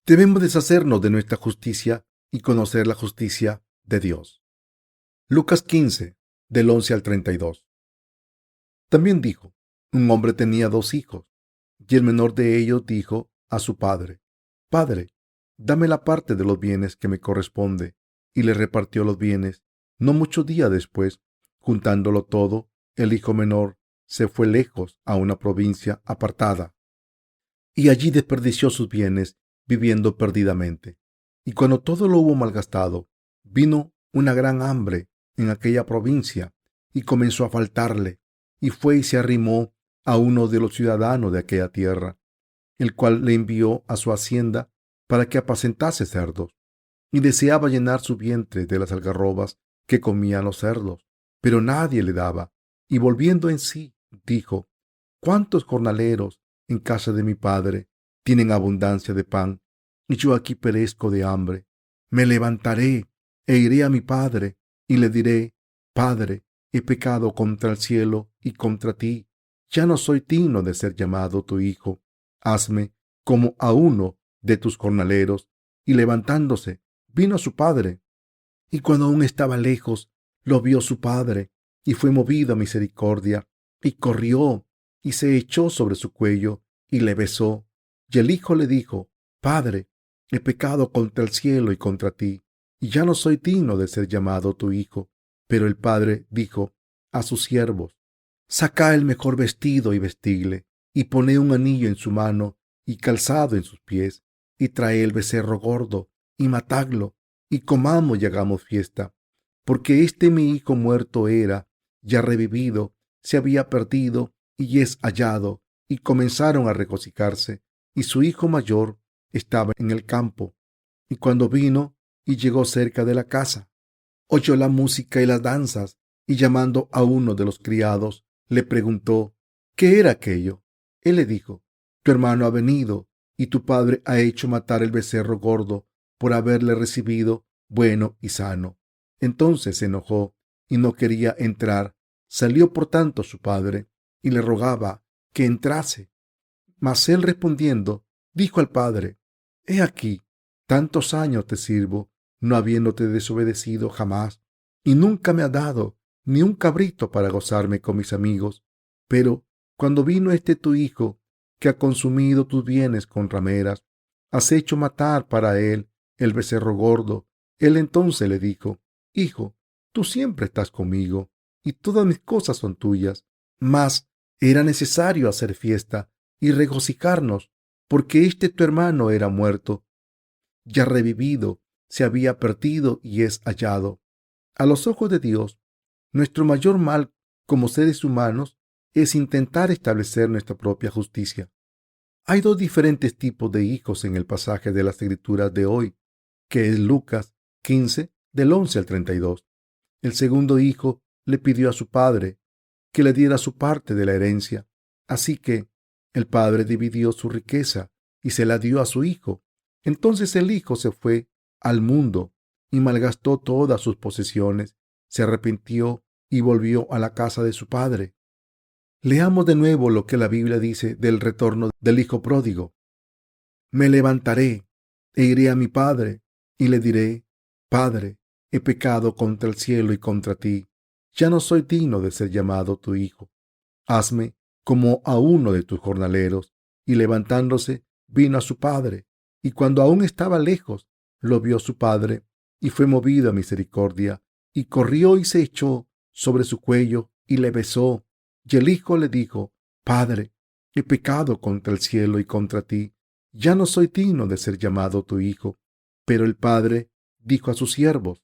Debemos deshacernos de nuestra justicia y conocer la justicia de Dios. Lucas 15, del 11 al 32. También dijo, un hombre tenía 2 hijos, y el menor de ellos dijo a su padre, Padre, dame la parte de los bienes que me corresponde, y le repartió los bienes. No muchos días después, juntándolo todo, el hijo menor se fue lejos a una provincia apartada, y allí desperdició sus bienes viviendo perdidamente. Y cuando todo lo hubo malgastado, vino una gran hambre en aquella provincia y comenzó a faltarle, y fue y se arrimó a uno de los ciudadanos de aquella tierra, el cual le envió a su hacienda para que apacentase cerdos, y deseaba llenar su vientre de las algarrobas que comían los cerdos, pero nadie le daba. Y volviendo en sí, dijo, ¿cuántos jornaleros en casa de mi padre tienen abundancia de pan, y yo aquí perezco de hambre? Me levantaré e iré a mi padre, y le diré, Padre, he pecado contra el cielo y contra ti. Ya no soy digno de ser llamado tu hijo. Hazme como a uno de tus jornaleros. Y levantándose, vino a su padre. Y cuando aún estaba lejos, lo vio su padre, y fue movido a misericordia, y corrió, y se echó sobre su cuello, y le besó. Y el hijo le dijo, Padre, he pecado contra el cielo y contra ti, y ya no soy digno de ser llamado tu hijo. Pero el padre dijo a sus siervos, Sacad el mejor vestido y vestidle, y poned un anillo en su mano, y calzado en sus pies, y traed el becerro gordo, y matadlo, y comamos y hagamos fiesta. Porque este mi hijo muerto era, ya revivido, se había perdido, y es hallado. Y comenzaron a regocijarse. Y su hijo mayor estaba en el campo. Y cuando vino y llegó cerca de la casa, oyó la música y las danzas, y llamando a uno de los criados, le preguntó, ¿qué era aquello? Él le dijo, tu hermano ha venido, y tu padre ha hecho matar el becerro gordo por haberle recibido bueno y sano. Entonces se enojó y no quería entrar. Salió por tanto su padre y le rogaba que entrase. Mas él respondiendo, dijo al padre, He aquí, tantos años te sirvo, no habiéndote desobedecido jamás, y nunca me has dado ni un cabrito para gozarme con mis amigos. Pero cuando vino este tu hijo, que ha consumido tus bienes con rameras, has hecho matar para él el becerro gordo. Él entonces le dijo, Hijo, tú siempre estás conmigo, y todas mis cosas son tuyas. Mas era necesario hacer fiesta y regocijarnos, porque este tu hermano era muerto, ya revivido, se había perdido y es hallado. A los ojos de Dios, nuestro mayor mal como seres humanos es intentar establecer nuestra propia justicia. Hay 2 diferentes tipos de hijos en el pasaje de las Escrituras de hoy, que es Lucas 15, del 11 al 32. El segundo hijo le pidió a su padre que le diera su parte de la herencia, así que el padre dividió su riqueza y se la dio a su hijo. Entonces el hijo se fue al mundo y malgastó todas sus posesiones, se arrepintió y volvió a la casa de su padre. Leamos de nuevo lo que la Biblia dice del retorno del hijo pródigo. Me levantaré e iré a mi padre y le diré, Padre, he pecado contra el cielo y contra ti. Ya no soy digno de ser llamado tu hijo. Hazme como a uno de tus jornaleros. Y levantándose, vino a su padre. Y cuando aún estaba lejos, lo vio su padre, y fue movido a misericordia, y corrió y se echó sobre su cuello, y le besó. Y el hijo le dijo, Padre, he pecado contra el cielo y contra ti. Ya no soy digno de ser llamado tu hijo. Pero el padre dijo a sus siervos,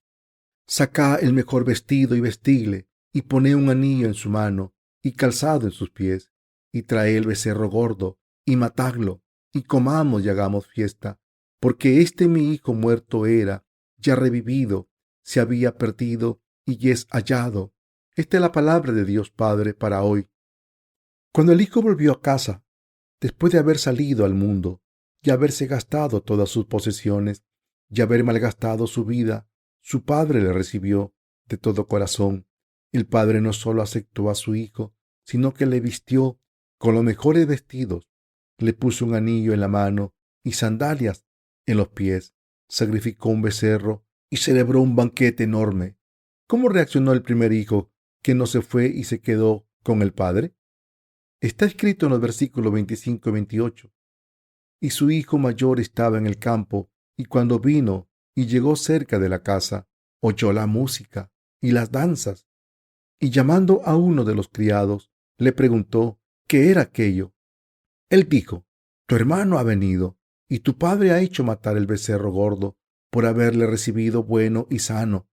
Sacad el mejor vestido y vestidle, y poned un anillo en su mano, y calzado en sus pies, y traed el becerro gordo, y matadlo, y comamos y hagamos fiesta, porque este mi hijo muerto era, ya revivido, se había perdido, y es hallado. Esta es la palabra de Dios Padre para hoy. Cuando el hijo volvió a casa, después de haber salido al mundo, y haberse gastado todas sus posesiones, y haber malgastado su vida, su padre le recibió de todo corazón. El padre no solo aceptó a su hijo, sino que le vistió con los mejores vestidos, le puso un anillo en la mano y sandalias en los pies, sacrificó un becerro y celebró un banquete enorme. ¿Cómo reaccionó el primer hijo que no se fue y se quedó con el padre? Está escrito en los versículos 25 y 28. Y su hijo mayor estaba en el campo, y cuando vino y llegó cerca de la casa, oyó la música y las danzas, y llamando a uno de los criados, le preguntó qué era aquello. Él dijo: tu hermano ha venido, y tu padre ha hecho matar el becerro gordo por haberle recibido bueno y sano.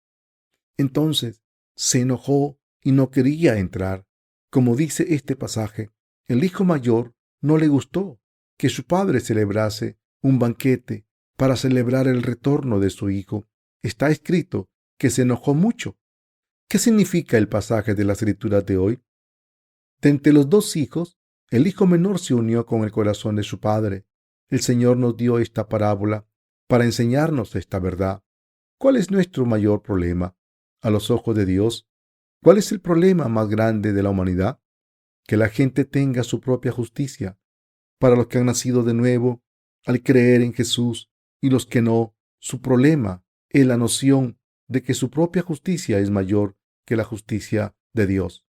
Entonces se enojó y no quería entrar. Como dice este pasaje, el hijo mayor no le gustó que su padre celebrase un banquete para celebrar el retorno de su hijo. Está escrito que se enojó mucho. ¿Qué significa el pasaje de la escritura de hoy? De entre los dos hijos, el hijo menor se unió con el corazón de su padre. El Señor nos dio esta parábola para enseñarnos esta verdad. ¿Cuál es nuestro mayor problema a los ojos de Dios? ¿Cuál es el problema más grande de la humanidad? Que la gente tenga su propia justicia. Para los que han nacido de nuevo al creer en Jesús y los que no, su problema es la noción de que su propia justicia es mayor que la justicia de Dios.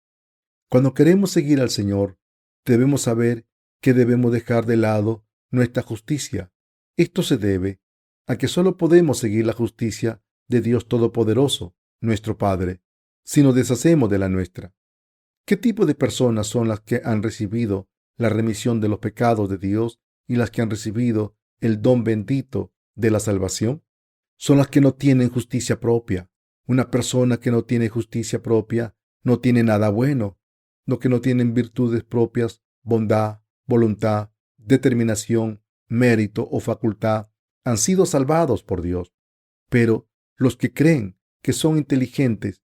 Cuando queremos seguir al Señor, debemos saber que debemos dejar de lado nuestra justicia. Esto se debe a que solo podemos seguir la justicia de Dios Todopoderoso, nuestro Padre, si nos deshacemos de la nuestra. ¿Qué tipo de personas son las que han recibido la remisión de los pecados de Dios y las que han recibido el don bendito de la salvación? Son las que no tienen justicia propia. Una persona que no tiene justicia propia no tiene nada bueno. Los que no tienen virtudes propias, bondad, voluntad, determinación, mérito o facultad, han sido salvados por Dios. Pero los que creen que son inteligentes,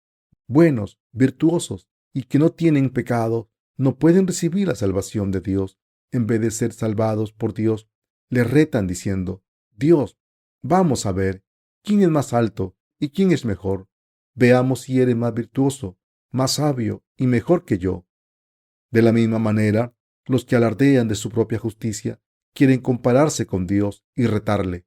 buenos, virtuosos y que no tienen pecado, no pueden recibir la salvación de Dios. En vez de ser salvados por Dios, le retan diciendo: Dios, vamos a ver quién es más alto y quién es mejor. Veamos si eres más virtuoso, más sabio y mejor que yo. De la misma manera, los que alardean de su propia justicia quieren compararse con Dios y retarle.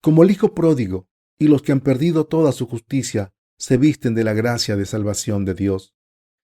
Como el hijo pródigo y los que han perdido toda su justicia se visten de la gracia de salvación de Dios.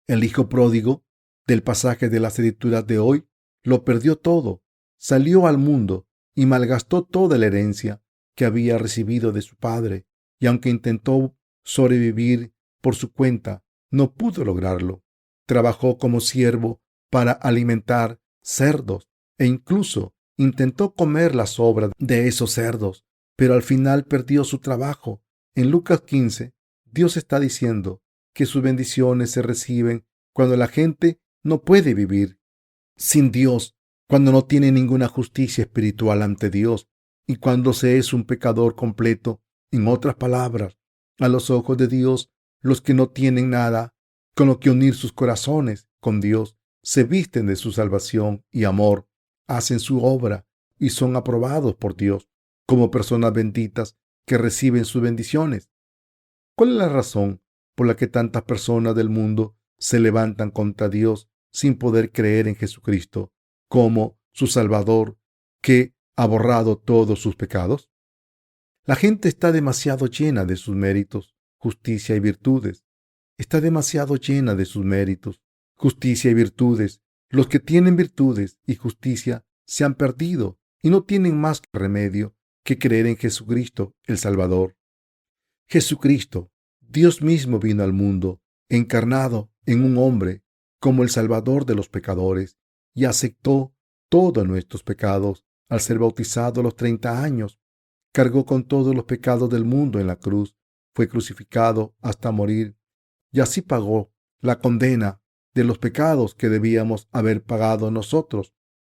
El hijo pródigo del pasaje de las escrituras de hoy lo perdió todo, salió al mundo y malgastó toda la herencia que había recibido de su padre, y aunque intentó sobrevivir por su cuenta, no pudo lograrlo. Trabajó como siervo para alimentar cerdos e incluso intentó comer las sobras de esos cerdos, pero al final perdió su trabajo. En Lucas 15, Dios está diciendo que sus bendiciones se reciben cuando la gente no puede vivir sin Dios, cuando no tiene ninguna justicia espiritual ante Dios y cuando se es un pecador completo. En otras palabras, a los ojos de Dios, los que no tienen nada con lo que unir sus corazones con Dios, se visten de su salvación y amor, hacen su obra y son aprobados por Dios como personas benditas que reciben sus bendiciones. ¿Cuál es la razón por la que tantas personas del mundo se levantan contra Dios sin poder creer en Jesucristo como su Salvador, que ha borrado todos sus pecados? La gente está demasiado llena de sus méritos, justicia y virtudes. Está demasiado llena de sus méritos, justicia y virtudes. Los que tienen virtudes y justicia se han perdido y no tienen más remedio que creer en Jesucristo, el Salvador. Jesucristo, Dios mismo, vino al mundo, encarnado en un hombre, como el Salvador de los pecadores, y aceptó todos nuestros pecados al ser bautizado a los 30 años. Cargó con todos los pecados del mundo en la cruz, fue crucificado hasta morir, y así pagó la condena de los pecados que debíamos haber pagado nosotros.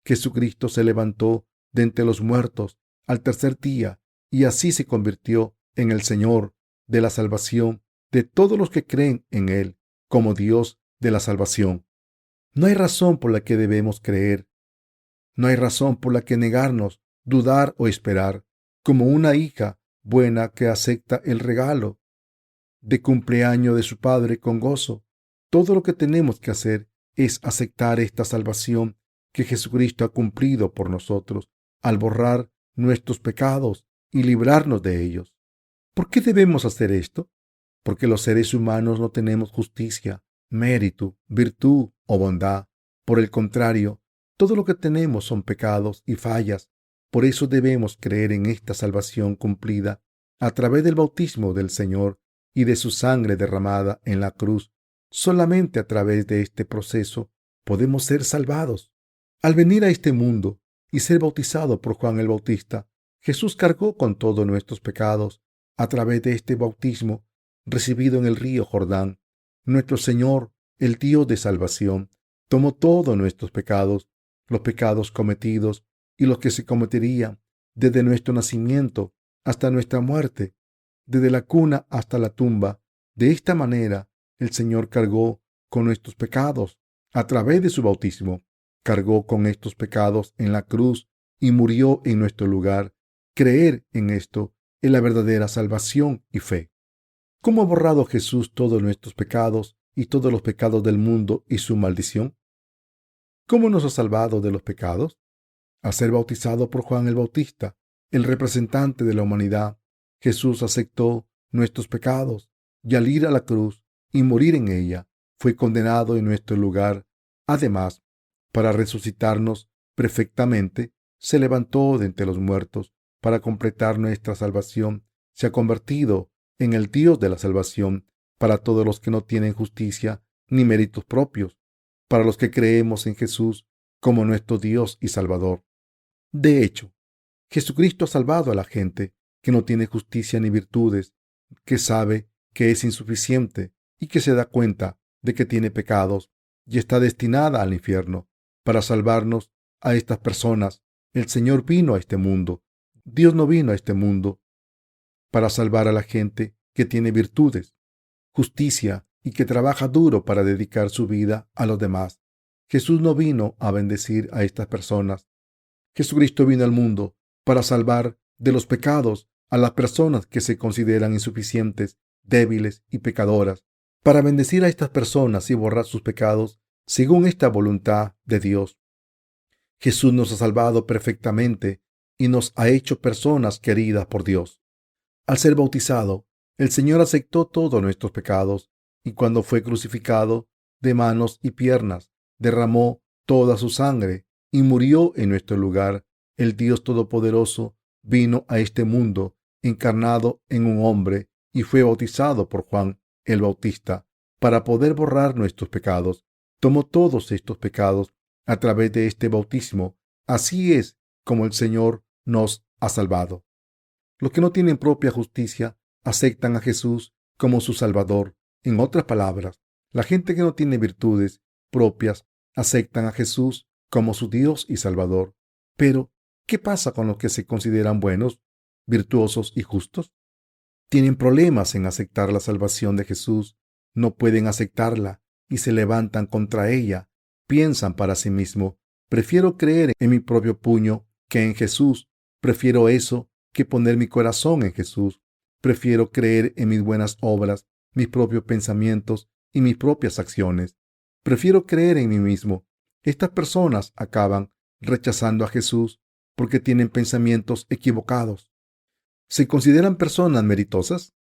Jesucristo se levantó de entre los muertos al tercer día, y así se convirtió en el Señor de la salvación de todos los que creen en Él como Dios de la salvación. No hay razón por la que debemos creer. No hay razón por la que negarnos, dudar o esperar, como una hija buena que acepta el regalo de cumpleaños de su padre con gozo. Todo lo que tenemos que hacer es aceptar esta salvación que Jesucristo ha cumplido por nosotros al borrar nuestros pecados y librarnos de ellos. ¿Por qué debemos hacer esto? Porque los seres humanos no tenemos justicia, mérito, virtud o bondad. Por el contrario, todo lo que tenemos son pecados y fallas. Por eso debemos creer en esta salvación cumplida a través del bautismo del Señor y de su sangre derramada en la cruz. Solamente a través de este proceso podemos ser salvados. Al venir a este mundo y ser bautizado por Juan el Bautista, Jesús cargó con todos nuestros pecados a través de este bautismo recibido en el río Jordán. Nuestro Señor, el Dios de salvación, tomó todos nuestros pecados, los pecados cometidos y los que se cometerían desde nuestro nacimiento hasta nuestra muerte, desde la cuna hasta la tumba. De esta manera, el Señor cargó con nuestros pecados a través de su bautismo, cargó con estos pecados en la cruz y murió en nuestro lugar. Creer en esto es la verdadera salvación y fe. ¿Cómo ha borrado Jesús todos nuestros pecados y todos los pecados del mundo y su maldición? ¿Cómo nos ha salvado de los pecados? Al ser bautizado por Juan el Bautista, el representante de la humanidad, Jesús aceptó nuestros pecados y al ir a la cruz y morir en ella, fue condenado en nuestro lugar. Además, para resucitarnos perfectamente, se levantó de entre los muertos para completar nuestra salvación. Se ha convertido en el Dios de la salvación para todos los que no tienen justicia ni méritos propios, para los que creemos en Jesús como nuestro Dios y Salvador. De hecho, Jesucristo ha salvado a la gente que no tiene justicia ni virtudes, que sabe que es insuficiente y que se da cuenta de que tiene pecados y está destinada al infierno. Para salvarnos a estas personas, el Señor vino a este mundo. Dios no vino a este mundo para salvar a la gente que tiene virtudes, justicia y que trabaja duro para dedicar su vida a los demás. Jesús no vino a bendecir a estas personas. Jesucristo vino al mundo para salvar de los pecados a las personas que se consideran insuficientes, débiles y pecadoras, para bendecir a estas personas y borrar sus pecados según esta voluntad de Dios. Jesús nos ha salvado perfectamente y nos ha hecho personas queridas por Dios. Al ser bautizado, el Señor aceptó todos nuestros pecados y cuando fue crucificado de manos y piernas, derramó toda su sangre y murió en nuestro lugar. El Dios Todopoderoso vino a este mundo encarnado en un hombre y fue bautizado por Juan el Bautista para poder borrar nuestros pecados. Tomó todos estos pecados a través de este bautismo. Así es como el Señor nos ha salvado. Los que no tienen propia justicia aceptan a Jesús como su Salvador. En otras palabras, la gente que no tiene virtudes propias aceptan a Jesús como su Dios y Salvador. Pero, ¿qué pasa con los que se consideran buenos, virtuosos y justos? Tienen problemas en aceptar la salvación de Jesús. No pueden aceptarla y se levantan contra ella. Piensan para sí mismos: prefiero creer en mi propio puño que en Jesús. Prefiero eso que poner mi corazón en Jesús. Prefiero creer en mis buenas obras, mis propios pensamientos y mis propias acciones. Prefiero creer en mí mismo. Estas personas acaban rechazando a Jesús porque tienen pensamientos equivocados. ¿Se consideran personas meritosas?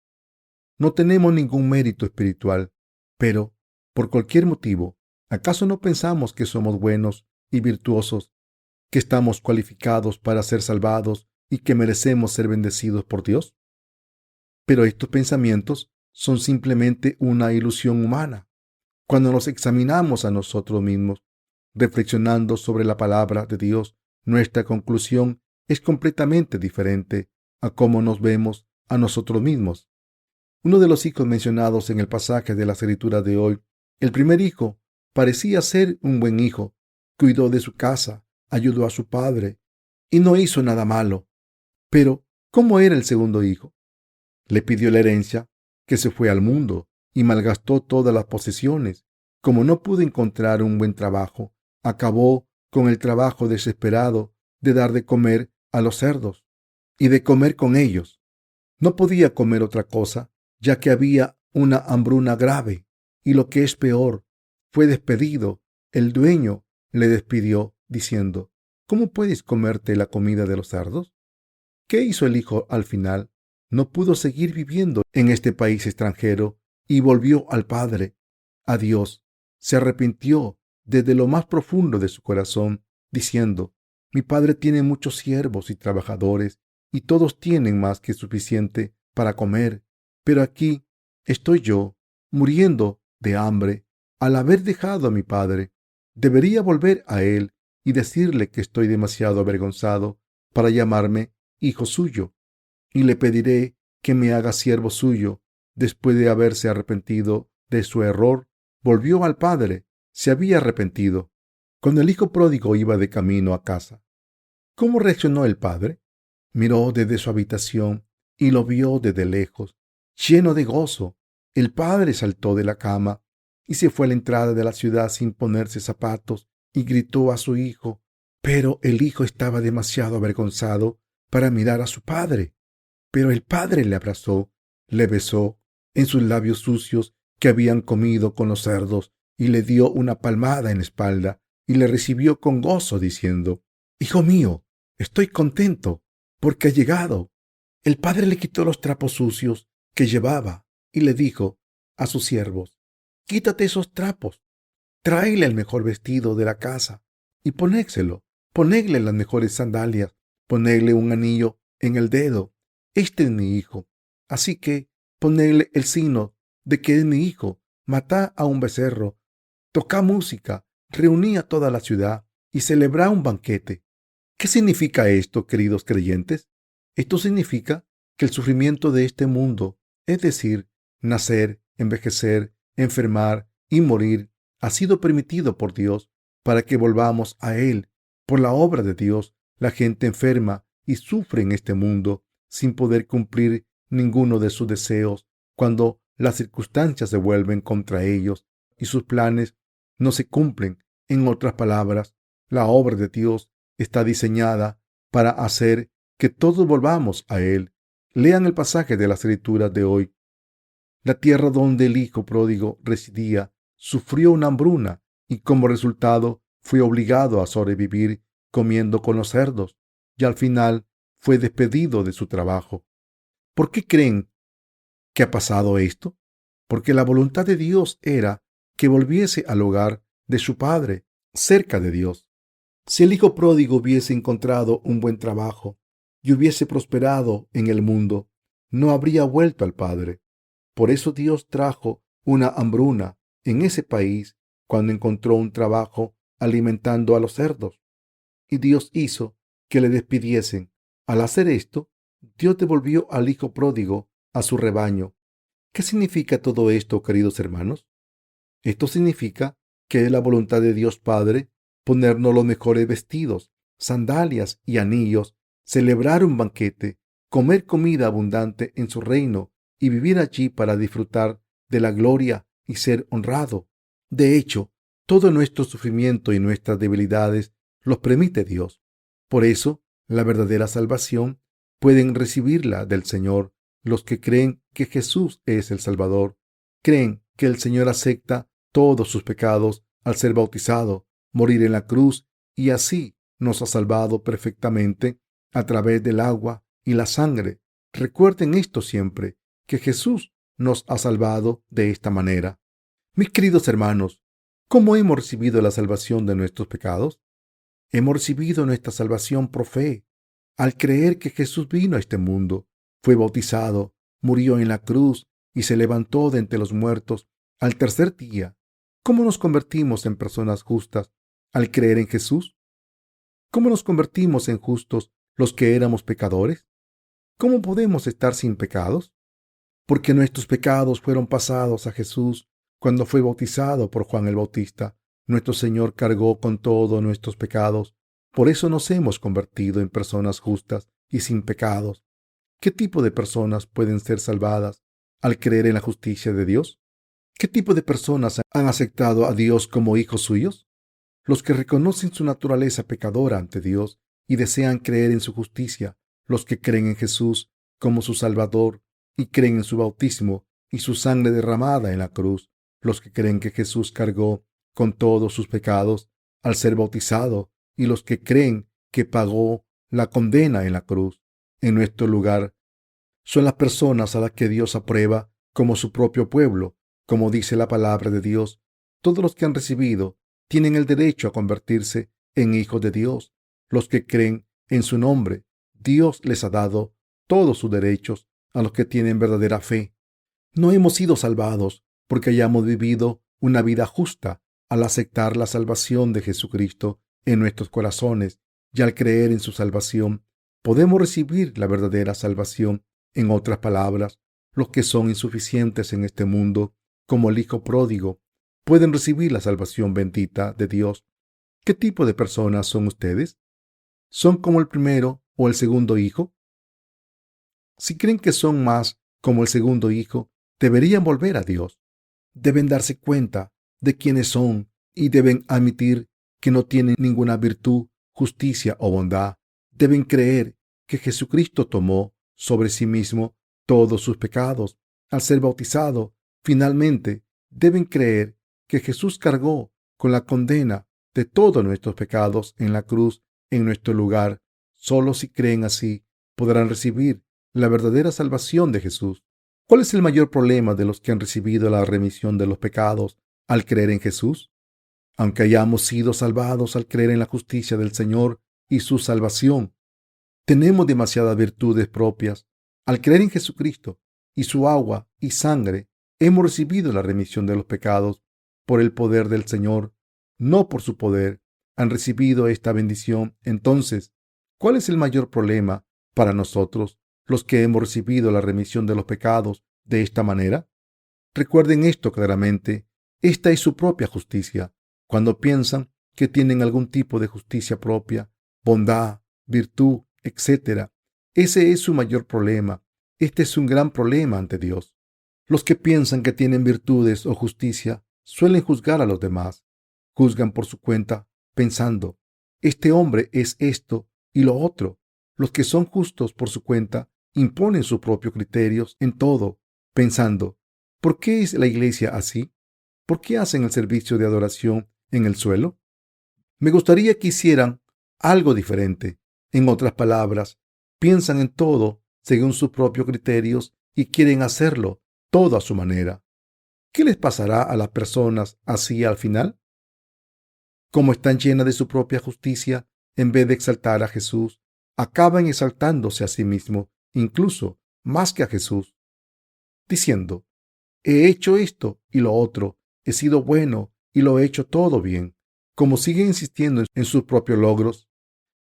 No tenemos ningún mérito espiritual, pero, por cualquier motivo, ¿acaso no pensamos que somos buenos y virtuosos, que estamos cualificados para ser salvados y que merecemos ser bendecidos por Dios? Pero estos pensamientos son simplemente una ilusión humana. Cuando nos examinamos a nosotros mismos, reflexionando sobre la palabra de Dios, nuestra conclusión es completamente diferente a cómo nos vemos a nosotros mismos. Uno de los hijos mencionados en el pasaje de la escritura de hoy, el primer hijo, parecía ser un buen hijo. Cuidó de su casa, ayudó a su padre y no hizo nada malo. Pero, ¿cómo era el segundo hijo? Le pidió la herencia, que se fue al mundo y malgastó todas las posesiones. Como no pudo encontrar un buen trabajo, acabó con el trabajo desesperado de dar de comer a los cerdos y de comer con ellos. No podía comer otra cosa, ya que había una hambruna grave, y lo que es peor, fue despedido. El dueño le despidió diciendo: ¿Cómo puedes comerte la comida de los cerdos? ¿Qué hizo el hijo al final? No pudo seguir viviendo en este país extranjero y volvió al Padre, a Dios. Se arrepintió desde lo más profundo de su corazón, diciendo: mi Padre tiene muchos siervos y trabajadores, y todos tienen más que suficiente para comer, pero aquí estoy yo, muriendo de hambre, al haber dejado a mi Padre. Debería volver a él y decirle que estoy demasiado avergonzado para llamarme hijo suyo, y le pediré que me haga siervo suyo. Después de haberse arrepentido de su error, volvió al Padre. Se había arrepentido. Cuando el hijo pródigo iba de camino a casa, ¿cómo reaccionó el padre? Miró desde su habitación y lo vio desde lejos, lleno de gozo. El padre saltó de la cama y se fue a la entrada de la ciudad sin ponerse zapatos y gritó a su hijo, pero el hijo estaba demasiado avergonzado para mirar a su padre. Pero el padre le abrazó, le besó en sus labios sucios que habían comido con los cerdos y le dio una palmada en la espalda y le recibió con gozo diciendo: hijo mío, estoy contento porque ha llegado. El padre le quitó los trapos sucios que llevaba y le dijo a sus siervos: quítate esos trapos, tráele el mejor vestido de la casa y ponédselo, ponedle las mejores sandalias, ponedle un anillo en el dedo. Este es mi hijo. Así que ponedle el signo de que es mi hijo. Matá a un becerro, tocá música, reuní a toda la ciudad y celebrá un banquete. ¿Qué significa esto, queridos creyentes? Esto significa que el sufrimiento de este mundo, es decir, nacer, envejecer, enfermar y morir, ha sido permitido por Dios para que volvamos a Él. Por la obra de Dios, la gente enferma y sufre en este mundo sin poder cumplir ninguno de sus deseos cuando las circunstancias se vuelven contra ellos y sus planes no se cumplen. En otras palabras, la obra de Dios está diseñada para hacer que todos volvamos a Él. Lean el pasaje de las Escrituras de hoy. La tierra donde el hijo pródigo residía sufrió una hambruna y como resultado fue obligado a sobrevivir comiendo con los cerdos y al final fue despedido de su trabajo. ¿Por qué creen que ha pasado esto? Porque la voluntad de Dios era que volviese al hogar de su padre, cerca de Dios. Si el hijo pródigo hubiese encontrado un buen trabajo y hubiese prosperado en el mundo, no habría vuelto al padre. Por eso Dios trajo una hambruna en ese país cuando encontró un trabajo alimentando a los cerdos. Y Dios hizo que le despidiesen. Al hacer esto, Dios devolvió al hijo pródigo a su rebaño. ¿Qué significa todo esto, queridos hermanos? Esto significa que es la voluntad de Dios Padre ponernos los mejores vestidos, sandalias y anillos, celebrar un banquete, comer comida abundante en su reino y vivir allí para disfrutar de la gloria y ser honrado. De hecho, todo nuestro sufrimiento y nuestras debilidades los permite Dios. Por eso, la verdadera salvación pueden recibirla del Señor los que creen que Jesús es el Salvador, creen que el Señor acepta todos sus pecados al ser bautizado, morir en la cruz y así nos ha salvado perfectamente a través del agua y la sangre. Recuerden esto siempre, que Jesús nos ha salvado de esta manera. Mis queridos hermanos, ¿cómo hemos recibido la salvación de nuestros pecados? Hemos recibido nuestra salvación por fe, al creer que Jesús vino a este mundo, fue bautizado, murió en la cruz y se levantó de entre los muertos al tercer día. ¿Cómo nos convertimos en personas justas al creer en Jesús? ¿Cómo nos convertimos en justos los que éramos pecadores? ¿Cómo podemos estar sin pecados? Porque nuestros pecados fueron pasados a Jesús cuando fue bautizado por Juan el Bautista. Nuestro Señor cargó con todos nuestros pecados. Por eso nos hemos convertido en personas justas y sin pecados. ¿Qué tipo de personas pueden ser salvadas al creer en la justicia de Dios? ¿Qué tipo de personas han aceptado a Dios como hijos suyos? Los que reconocen su naturaleza pecadora ante Dios y desean creer en su justicia, los que creen en Jesús como su Salvador y creen en su bautismo y su sangre derramada en la cruz, los que creen que Jesús cargó con todos sus pecados al ser bautizado y los que creen que pagó la condena en la cruz. en nuestro lugar. Son las personas a las que Dios aprueba como su propio pueblo. Como dice la palabra de Dios, todos los que han recibido tienen el derecho a convertirse en hijos de Dios. Los que creen en su nombre, Dios les ha dado todos sus derechos a los que tienen verdadera fe. No hemos sido salvados porque hayamos vivido una vida justa al aceptar la salvación de Jesucristo en nuestros corazones y al creer en su salvación. Podemos recibir la verdadera salvación. En otras palabras, los que son insuficientes en este mundo, como el hijo pródigo, pueden recibir la salvación bendita de Dios. ¿Qué tipo de personas son ustedes? ¿Son como el primero o el segundo hijo? Si creen que son más como el segundo hijo, deberían volver a Dios. Deben darse cuenta de quiénes son y deben admitir que no tienen ninguna virtud, justicia o bondad. Deben creer que Jesucristo tomó sobre sí mismo todos sus pecados al ser bautizado. Finalmente, deben creer que Jesús cargó con la condena de todos nuestros pecados en la cruz en nuestro lugar. Solo si creen así, podrán recibir la verdadera salvación de Jesús. ¿Cuál es el mayor problema de los que han recibido la remisión de los pecados al creer en Jesús? Aunque hayamos sido salvados al creer en la justicia del Señor y su salvación, tenemos demasiadas virtudes propias. Al creer en Jesucristo y su agua y sangre, hemos recibido la remisión de los pecados por el poder del Señor, no por su poder. Han recibido esta bendición. Entonces, ¿cuál es el mayor problema para nosotros, los que hemos recibido la remisión de los pecados de esta manera? Recuerden esto claramente. Esta es su propia justicia. Cuando piensan que tienen algún tipo de justicia propia, bondad, virtud, etc., ese es su mayor problema. Este es un gran problema ante Dios. Los que piensan que tienen virtudes o justicia suelen juzgar a los demás. Juzgan por su cuenta, pensando, este hombre es esto y lo otro. Los que son justos por su cuenta imponen sus propios criterios en todo, pensando, ¿por qué es la iglesia así? ¿Por qué hacen el servicio de adoración en el suelo? Me gustaría que hicieran algo diferente. En otras palabras, piensan en todo según sus propios criterios y quieren hacerlo todo a su manera. ¿Qué les pasará a las personas así al final? Como están llenas de su propia justicia, en vez de exaltar a Jesús, acaban exaltándose a sí mismos, incluso más que a Jesús, diciendo, he hecho esto y lo otro, he sido bueno y lo he hecho todo bien. Como siguen insistiendo en sus propios logros,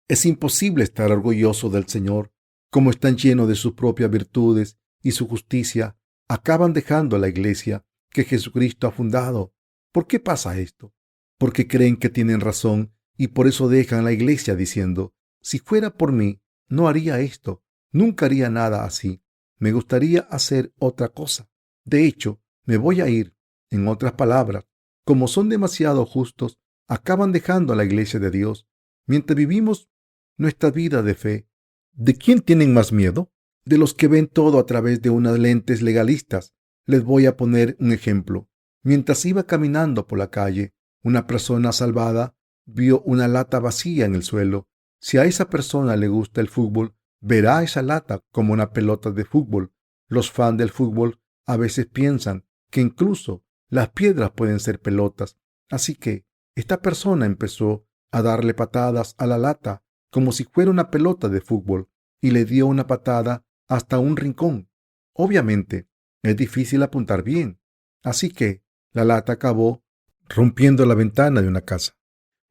es imposible estar orgulloso del Señor. Como están llenos de sus propias virtudes y su justicia, acaban dejando la iglesia que Jesucristo ha fundado. ¿Por qué pasa esto? Porque creen que tienen razón y por eso dejan la iglesia diciendo, si fuera por mí, no haría esto, nunca haría nada así. Me gustaría hacer otra cosa. De hecho, me voy a ir. En otras palabras, como son demasiado justos, acaban dejando a la iglesia de Dios. Mientras vivimos nuestra vida de fe, ¿de quién tienen más miedo? De los que ven todo a través de unas lentes legalistas. Les voy a poner un ejemplo. Mientras iba caminando por la calle, una persona salvada vio una lata vacía en el suelo. Si a esa persona le gusta el fútbol, verá esa lata como una pelota de fútbol. Los fans del fútbol a veces piensan que incluso las piedras pueden ser pelotas. Así que esta persona empezó a darle patadas a la lata como si fuera una pelota de fútbol y le dio una patada hasta un rincón. Obviamente, es difícil apuntar bien. Así que la lata acabó rompiendo la ventana de una casa.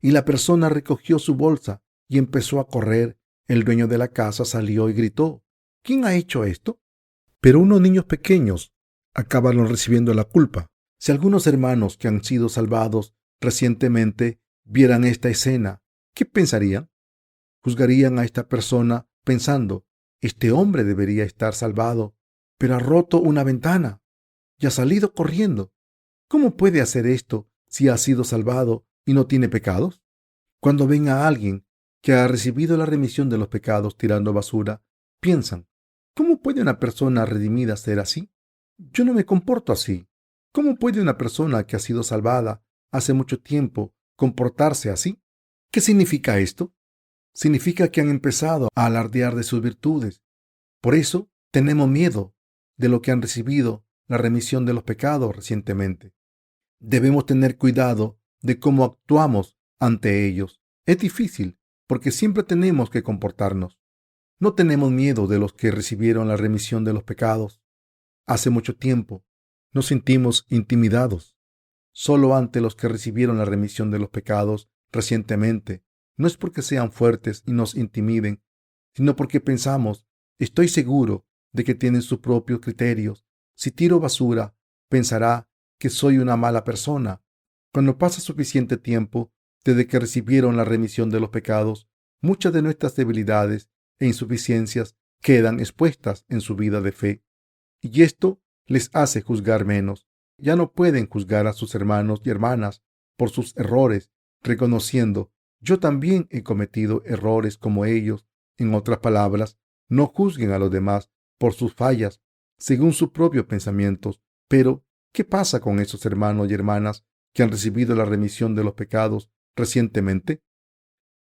Y la persona recogió su bolsa y empezó a correr. El dueño de la casa salió y gritó, ¿quién ha hecho esto? Pero unos niños pequeños acabaron recibiendo la culpa. Si algunos hermanos que han sido salvados recientemente vieran esta escena, ¿qué pensarían? Juzgarían a esta persona pensando, este hombre debería estar salvado, pero ha roto una ventana y ha salido corriendo. ¿Cómo puede hacer esto si ha sido salvado y no tiene pecados? Cuando ven a alguien que ha recibido la remisión de los pecados tirando basura, piensan, ¿cómo puede una persona redimida ser así? Yo no me comporto así. ¿Cómo puede una persona que ha sido salvada hace mucho tiempo comportarse así? ¿Qué significa esto? Significa que han empezado a alardear de sus virtudes Por eso tenemos miedo de lo que han recibido la remisión de los pecados recientemente. Debemos tener cuidado de cómo actuamos ante ellos. Es difícil porque siempre tenemos que comportarnos. No tenemos miedo de los que recibieron la remisión de los pecados. Hace mucho tiempo nos sentimos intimidados solo ante los que recibieron la remisión de los pecados recientemente. No es porque sean fuertes y nos intimiden, sino porque pensamos, estoy seguro de que tienen sus propios criterios. Si tiro basura, pensará que soy una mala persona. Cuando pasa suficiente tiempo desde que recibieron la remisión de los pecados, muchas de nuestras debilidades e insuficiencias quedan expuestas en su vida de fe. Y esto les hace juzgar menos. Ya no pueden juzgar a sus hermanos y hermanas por sus errores, reconociendo, yo también he cometido errores como ellos. En otras palabras, no juzguen a los demás por sus fallas, según sus propios pensamientos. Pero, ¿qué pasa con esos hermanos y hermanas que han recibido la remisión de los pecados recientemente?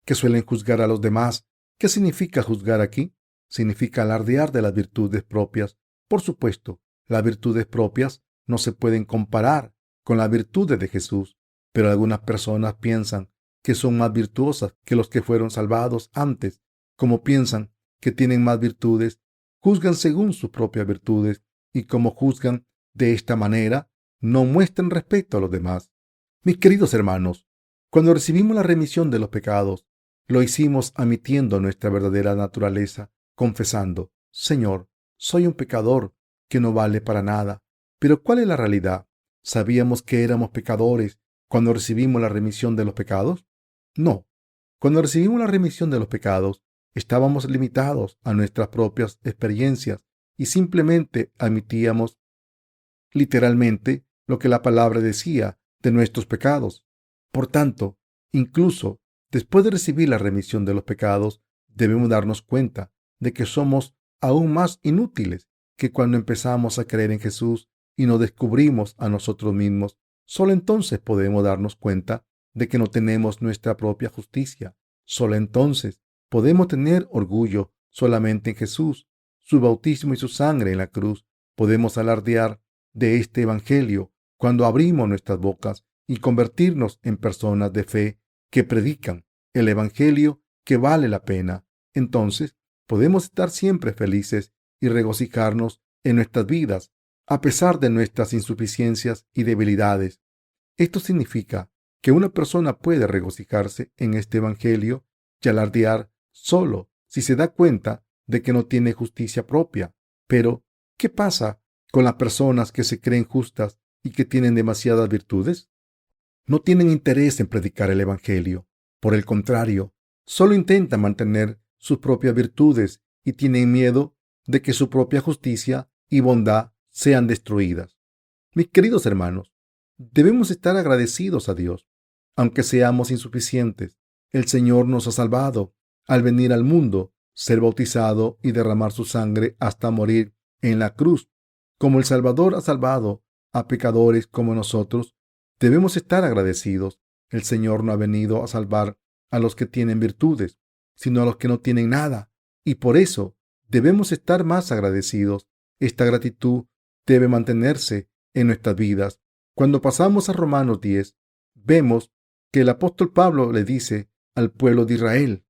Que suelen juzgar a los demás. ¿Qué significa juzgar aquí? Significa alardear de las virtudes propias. Por supuesto, las virtudes propias no se pueden comparar con las virtudes de Jesús, pero algunas personas piensan que son más virtuosas que los que fueron salvados antes. Como piensan que tienen más virtudes, juzgan según sus propias virtudes, y como juzgan de esta manera, no muestran respeto a los demás. Mis queridos hermanos, cuando recibimos la remisión de los pecados, lo hicimos admitiendo nuestra verdadera naturaleza, confesando, Señor, soy un pecador que no vale para nada. Pero ¿cuál es la realidad? ¿Sabíamos que éramos pecadores cuando recibimos la remisión de los pecados? No. Cuando recibimos la remisión de los pecados, estábamos limitados a nuestras propias experiencias y simplemente admitíamos literalmente lo que la palabra decía de nuestros pecados. Por tanto, incluso después de recibir la remisión de los pecados, debemos darnos cuenta de que somos aún más inútiles que cuando empezamos a creer en Jesús y nos descubrimos a nosotros mismos. Solo entonces podemos darnos cuenta de que no tenemos nuestra propia justicia. Solo entonces podemos tener orgullo solamente en Jesús, su bautismo y su sangre en la cruz. Podemos alardear de este evangelio cuando abrimos nuestras bocas y convertirnos en personas de fe que predican el evangelio que vale la pena. Entonces podemos estar siempre felices y regocijarnos en nuestras vidas a pesar de nuestras insuficiencias y debilidades. Esto significa que una persona puede regocijarse en este evangelio y alardear solo si se da cuenta de que no tiene justicia propia. Pero, ¿qué pasa con las personas que se creen justas y que tienen demasiadas virtudes? No tienen interés en predicar el evangelio. Por el contrario, solo intentan mantener sus propias virtudes y tienen miedo de que su propia justicia y bondad sean destruidas. Mis queridos hermanos, debemos estar agradecidos a Dios. Aunque seamos insuficientes, el Señor nos ha salvado al venir al mundo, ser bautizado y derramar su sangre hasta morir en la cruz. Como el Salvador ha salvado a pecadores como nosotros, debemos estar agradecidos. El Señor no ha venido a salvar a los que tienen virtudes, sino a los que no tienen nada. Y por eso debemos estar más agradecidos. Esta gratitud debe mantenerse en nuestras vidas. Cuando pasamos a Romanos 10, vemos que el apóstol Pablo le dice al pueblo de Israel,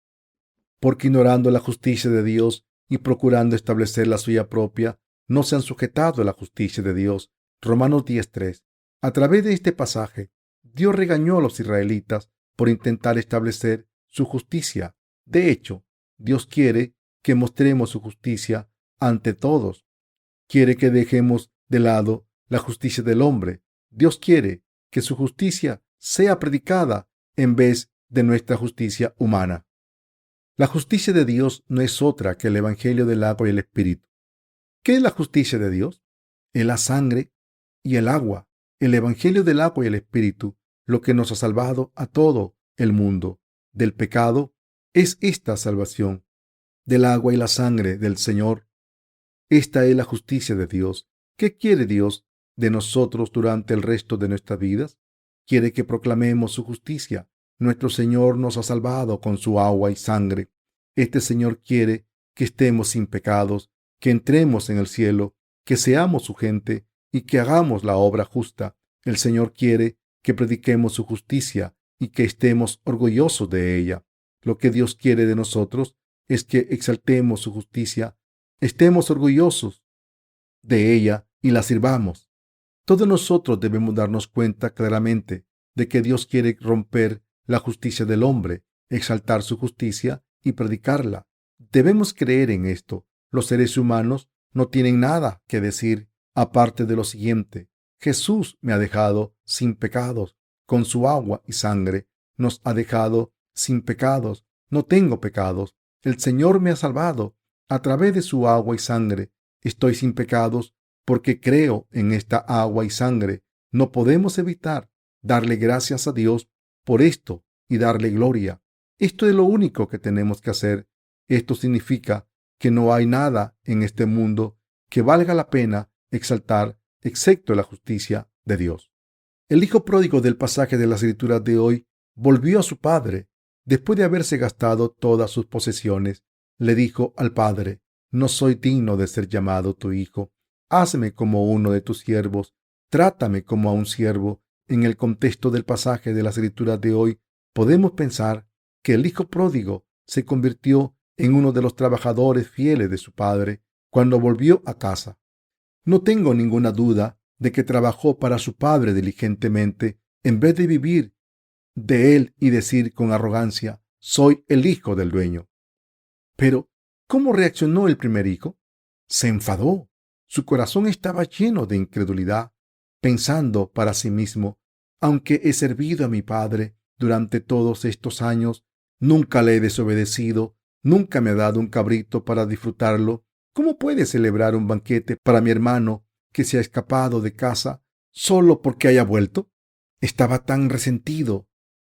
porque ignorando la justicia de Dios y procurando establecer la suya propia, no se han sujetado a la justicia de Dios. Romanos 10:3. A través de este pasaje, Dios regañó a los israelitas por intentar establecer su justicia. De hecho, Dios quiere que mostremos su justicia ante todos. Quiere que dejemos de lado la justicia del hombre. Dios quiere que su justicia sea predicada en vez de nuestra justicia humana. La justicia de Dios no es otra que el evangelio del agua y el espíritu. ¿Qué es la justicia de Dios? Es la sangre y el agua, el evangelio del agua y el espíritu, lo que nos ha salvado a todo el mundo del pecado. Es esta salvación del agua y la sangre del Señor. Esta es la justicia de Dios. ¿Qué quiere Dios de nosotros durante el resto de nuestras vidas? Quiere que proclamemos su justicia. Nuestro Señor nos ha salvado con su agua y sangre. Este Señor quiere que estemos sin pecados, que entremos en el cielo, que seamos su gente y que hagamos la obra justa. El Señor quiere que prediquemos su justicia y que estemos orgullosos de ella. Lo que Dios quiere de nosotros es que exaltemos su justicia, estemos orgullosos de ella y la sirvamos. Todos nosotros debemos darnos cuenta claramente de que Dios quiere romper la justicia del hombre, exaltar su justicia y predicarla. Debemos creer en esto. Los seres humanos no tienen nada que decir aparte de lo siguiente: Jesús me ha dejado sin pecados. Con su agua y sangre nos ha dejado sin pecados. No tengo pecados. El Señor me ha salvado. A través de su agua y sangre estoy sin pecados porque creo en esta agua y sangre. No podemos evitar darle gracias a Dios por esto y darle gloria. Esto es lo único que tenemos que hacer. Esto significa que no hay nada en este mundo que valga la pena exaltar excepto la justicia de Dios. El hijo pródigo del pasaje de las Escrituras de hoy volvió a su padre. Después de haberse gastado todas sus posesiones, le dijo al padre: no soy digno de ser llamado tu hijo. Hazme como uno de tus siervos. Trátame como a un siervo. En el contexto del pasaje de las Escrituras de hoy, podemos pensar que el hijo pródigo se convirtió en uno de los trabajadores fieles de su padre cuando volvió a casa. No tengo ninguna duda de que trabajó para su padre diligentemente en vez de vivir de él y decir con arrogancia: soy el hijo del dueño. Pero, ¿cómo reaccionó el primer hijo? Se enfadó. Su corazón estaba lleno de incredulidad, pensando para sí mismo: aunque he servido a mi padre durante todos estos años, nunca le he desobedecido, nunca me ha dado un cabrito para disfrutarlo. ¿Cómo puede celebrar un banquete para mi hermano que se ha escapado de casa solo porque haya vuelto? Estaba tan resentido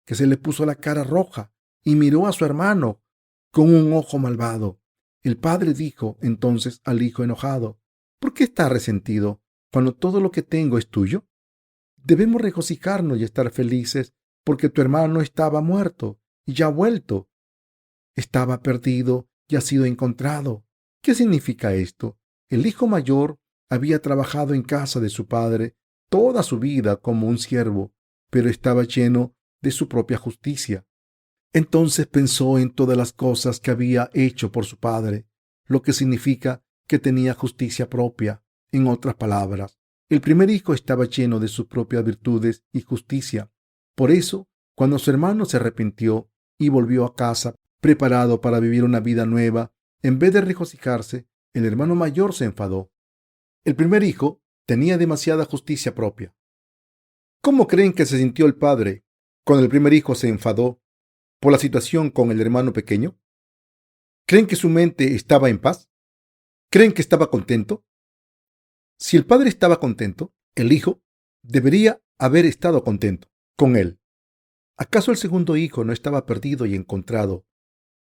que se le puso la cara roja y miró a su hermano con un ojo malvado. El padre dijo entonces al hijo enojado: ¿por qué estás resentido cuando todo lo que tengo es tuyo? Debemos regocijarnos y estar felices porque tu hermano estaba muerto y ya ha vuelto. Estaba perdido y ha sido encontrado. ¿Qué significa esto? El hijo mayor había trabajado en casa de su padre toda su vida como un siervo, pero estaba lleno de su propia justicia. Entonces pensó en todas las cosas que había hecho por su padre, lo que significa que tenía justicia propia. En otras palabras, el primer hijo estaba lleno de sus propias virtudes y justicia. Por eso, cuando su hermano se arrepintió y volvió a casa preparado para vivir una vida nueva, en vez de regocijarse, el hermano mayor se enfadó. El primer hijo tenía demasiada justicia propia. ¿Cómo creen que se sintió el padre cuando el primer hijo se enfadó por la situación con el hermano pequeño? ¿Creen que su mente estaba en paz? ¿Creen que estaba contento? Si el padre estaba contento, el hijo debería haber estado contento con él. ¿Acaso el segundo hijo no estaba perdido y encontrado,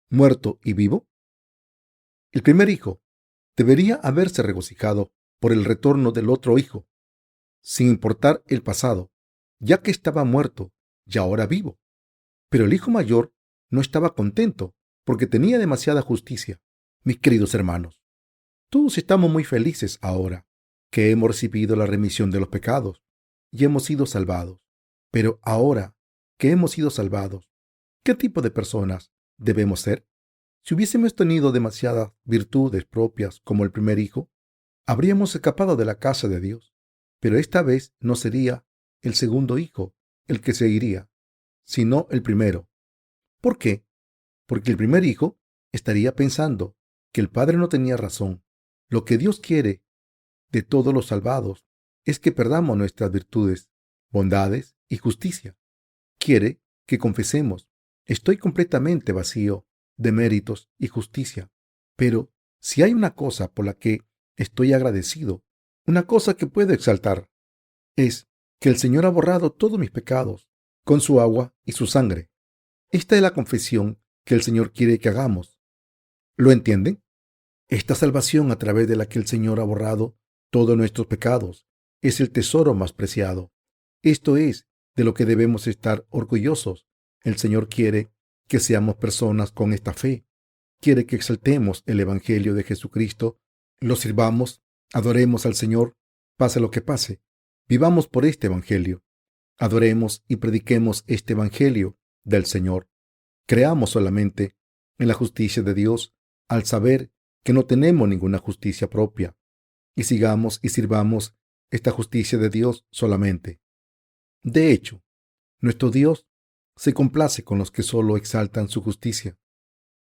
muerto y vivo? El primer hijo debería haberse regocijado por el retorno del otro hijo, sin importar el pasado, ya que estaba muerto y ahora vivo. Pero el hijo mayor no estaba contento porque tenía demasiada justicia. Mis queridos hermanos, todos estamos muy felices ahora que hemos recibido la remisión de los pecados y hemos sido salvados. Pero ahora que hemos sido salvados, ¿qué tipo de personas debemos ser? Si hubiésemos tenido demasiadas virtudes propias como el primer hijo, habríamos escapado de la casa de Dios. Pero esta vez no sería el segundo hijo el que se iría, sino el primero. ¿Por qué? Porque el primer hijo estaría pensando que el padre no tenía razón. Lo que Dios quiere de todos los salvados es que perdamos nuestras virtudes, bondades y justicia. Quiere que confesemos: estoy completamente vacío de méritos y justicia. Pero si hay una cosa por la que estoy agradecido, una cosa que puedo exaltar, es que el Señor ha borrado todos mis pecados con su agua y su sangre. Esta es la confesión que el Señor quiere que hagamos. ¿Lo entienden? Esta salvación a través de la que el Señor ha borrado todos nuestros pecados es el tesoro más preciado. Esto es de lo que debemos estar orgullosos. El Señor quiere que seamos personas con esta fe. Quiere que exaltemos el Evangelio de Jesucristo lo sirvamos, adoremos al Señor, pase lo que pase. Vivamos por este Evangelio. Adoremos y prediquemos este Evangelio del Señor. Creamos solamente en la justicia de Dios al saber que no tenemos ninguna justicia propia, y sigamos y sirvamos esta justicia de Dios solamente. De hecho, nuestro Dios se complace con los que solo exaltan su justicia,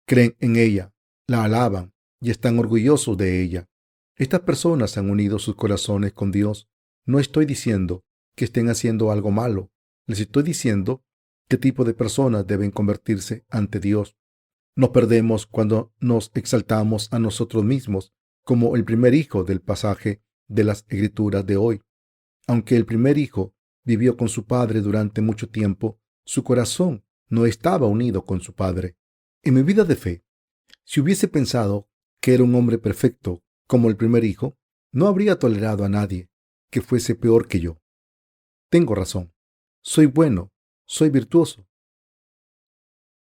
creen en ella, la alaban y están orgullosos de ella. Estas personas han unido sus corazones con Dios. No estoy diciendo que estén haciendo algo malo, les estoy diciendo qué tipo de personas deben convertirse ante Dios. Nos perdemos cuando nos exaltamos a nosotros mismos, como el primer hijo del pasaje de las Escrituras de hoy. Aunque el primer hijo vivió con su padre durante mucho tiempo, su corazón no estaba unido con su padre. En mi vida de fe, si hubiese pensado que era un hombre perfecto como el primer hijo, no habría tolerado a nadie que fuese peor que yo. Tengo razón. Soy bueno, soy virtuoso,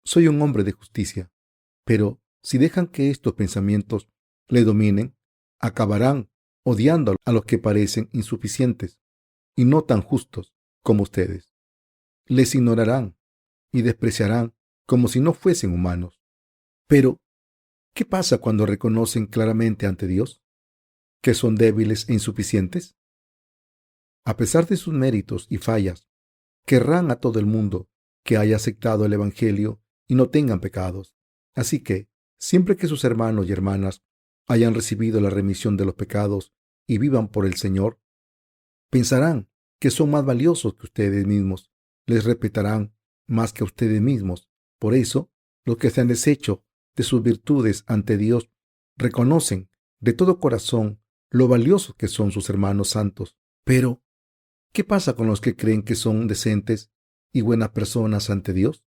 soy un hombre de justicia. Pero si dejan que estos pensamientos le dominen, acabarán odiando a los que parecen insuficientes y no tan justos como ustedes. Les ignorarán y despreciarán como si no fuesen humanos. Pero, ¿qué pasa cuando reconocen claramente ante Dios que son débiles e insuficientes? A pesar de sus méritos y fallas, querrán a todo el mundo que haya aceptado el Evangelio y no tengan pecados. Así que, siempre que sus hermanos y hermanas hayan recibido la remisión de los pecados y vivan por el Señor, pensarán que son más valiosos que ustedes mismos, les respetarán más que a ustedes mismos. Por eso, los que se han deshecho de sus virtudes ante Dios reconocen de todo corazón lo valiosos que son sus hermanos santos. Pero, ¿qué pasa con los que creen que son decentes y buenas personas ante Dios?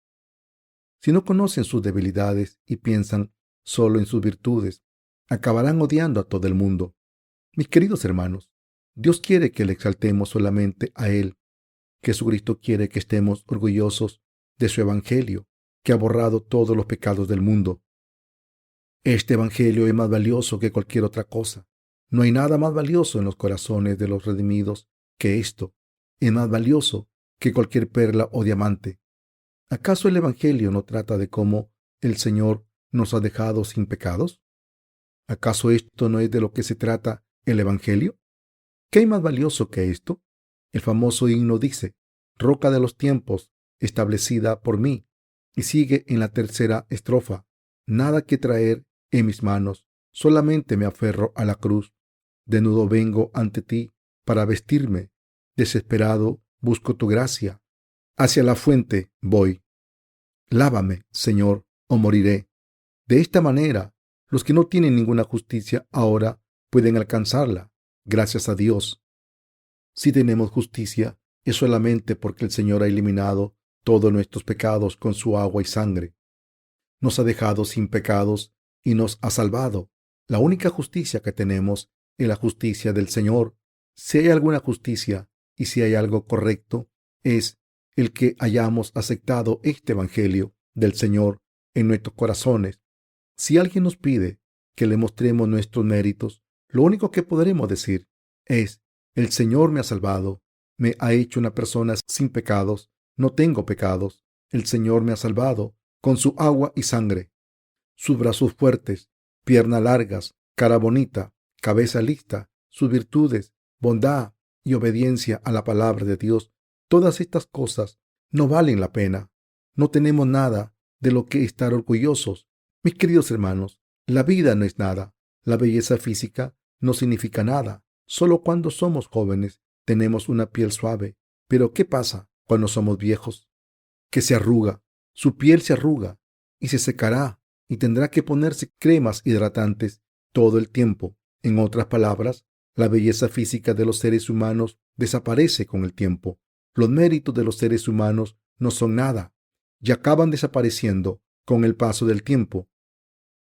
Si no conocen sus debilidades y piensan solo en sus virtudes, acabarán odiando a todo el mundo. Mis queridos hermanos, Dios quiere que le exaltemos solamente a Él. Jesucristo quiere que estemos orgullosos de su Evangelio, que ha borrado todos los pecados del mundo. Este Evangelio es más valioso que cualquier otra cosa. No hay nada más valioso en los corazones de los redimidos que esto. Es más valioso que cualquier perla o diamante. ¿Acaso el Evangelio no trata de cómo el Señor nos ha dejado sin pecados? ¿Acaso esto no es de lo que se trata el Evangelio? ¿Qué hay más valioso que esto? El famoso himno dice, Roca de los tiempos, establecida por mí, y sigue en la tercera estrofa, nada que traer en mis manos, solamente me aferro a la cruz, desnudo vengo ante ti para vestirme, desesperado busco tu gracia, hacia la fuente voy. Lávame, Señor, o moriré. De esta manera, los que no tienen ninguna justicia ahora pueden alcanzarla, gracias a Dios. Si tenemos justicia, es solamente porque el Señor ha eliminado todos nuestros pecados con su agua y sangre. Nos ha dejado sin pecados y nos ha salvado. La única justicia que tenemos es la justicia del Señor. Si hay alguna justicia y si hay algo correcto, es el que hayamos aceptado este Evangelio del Señor en nuestros corazones. Si alguien nos pide que le mostremos nuestros méritos, lo único que podremos decir es, el Señor me ha salvado, me ha hecho una persona sin pecados, no tengo pecados. El Señor me ha salvado con su agua y sangre. Sus brazos fuertes, piernas largas, cara bonita, cabeza lista, sus virtudes, bondad y obediencia a la palabra de Dios. Todas estas cosas no valen la pena. No tenemos nada de lo que estar orgullosos. Mis queridos hermanos, la vida no es nada. La belleza física no significa nada. Solo cuando somos jóvenes tenemos una piel suave. Pero ¿qué pasa cuando somos viejos? Que se arruga. Su piel se arruga y se secará y tendrá que ponerse cremas hidratantes todo el tiempo. En otras palabras, la belleza física de los seres humanos desaparece con el tiempo. Los méritos de los seres humanos no son nada y acaban desapareciendo con el paso del tiempo,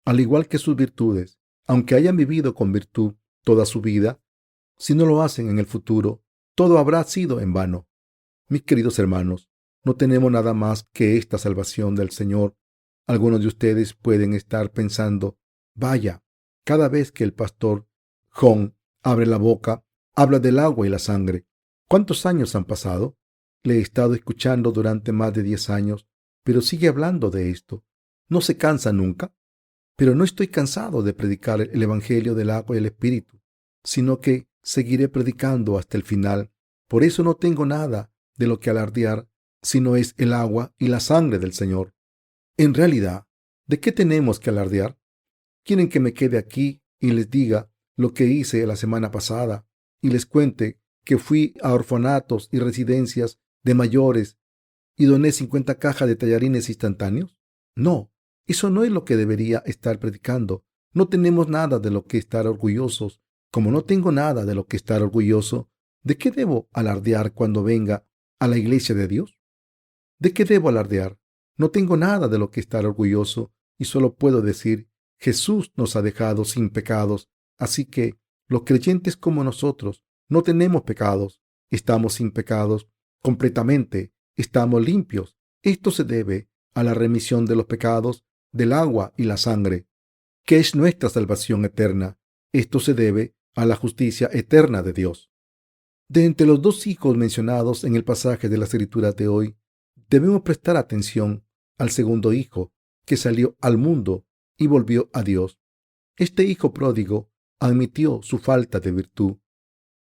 al igual que sus virtudes. Aunque hayan vivido con virtud toda su vida, si no lo hacen en el futuro, todo habrá sido en vano. Mis queridos hermanos, no tenemos nada más que esta salvación del Señor. Algunos de ustedes pueden estar pensando, vaya, cada vez que el pastor John abre la boca, habla del agua y la sangre. ¿Cuántos años han pasado? Le he estado escuchando durante más de 10 años, pero sigue hablando de esto. ¿No se cansa nunca? Pero no estoy cansado de predicar el Evangelio del agua y el Espíritu, sino que seguiré predicando hasta el final. Por eso no tengo nada de lo que alardear, sino es el agua y la sangre del Señor. En realidad, ¿de qué tenemos que alardear? ¿Quieren que me quede aquí y les diga lo que hice la semana pasada y les cuente que fui a orfanatos y residencias de mayores y doné 50 cajas de tallarines instantáneos? No, eso no es lo que debería estar predicando. No tenemos nada de lo que estar orgullosos. Como no tengo nada de lo que estar orgulloso, ¿de qué debo alardear cuando venga a la iglesia de Dios? ¿De qué debo alardear? No tengo nada de lo que estar orgulloso y solo puedo decir, Jesús nos ha dejado sin pecados, así que los creyentes como nosotros no tenemos pecados, estamos sin pecados completamente, estamos limpios. Esto se debe a la remisión de los pecados, del agua y la sangre, que es nuestra salvación eterna. Esto se debe a la justicia eterna de Dios. De entre los dos hijos mencionados en el pasaje de las Escrituras de hoy, debemos prestar atención al segundo hijo que salió al mundo y volvió a Dios. Este hijo pródigo admitió su falta de virtud,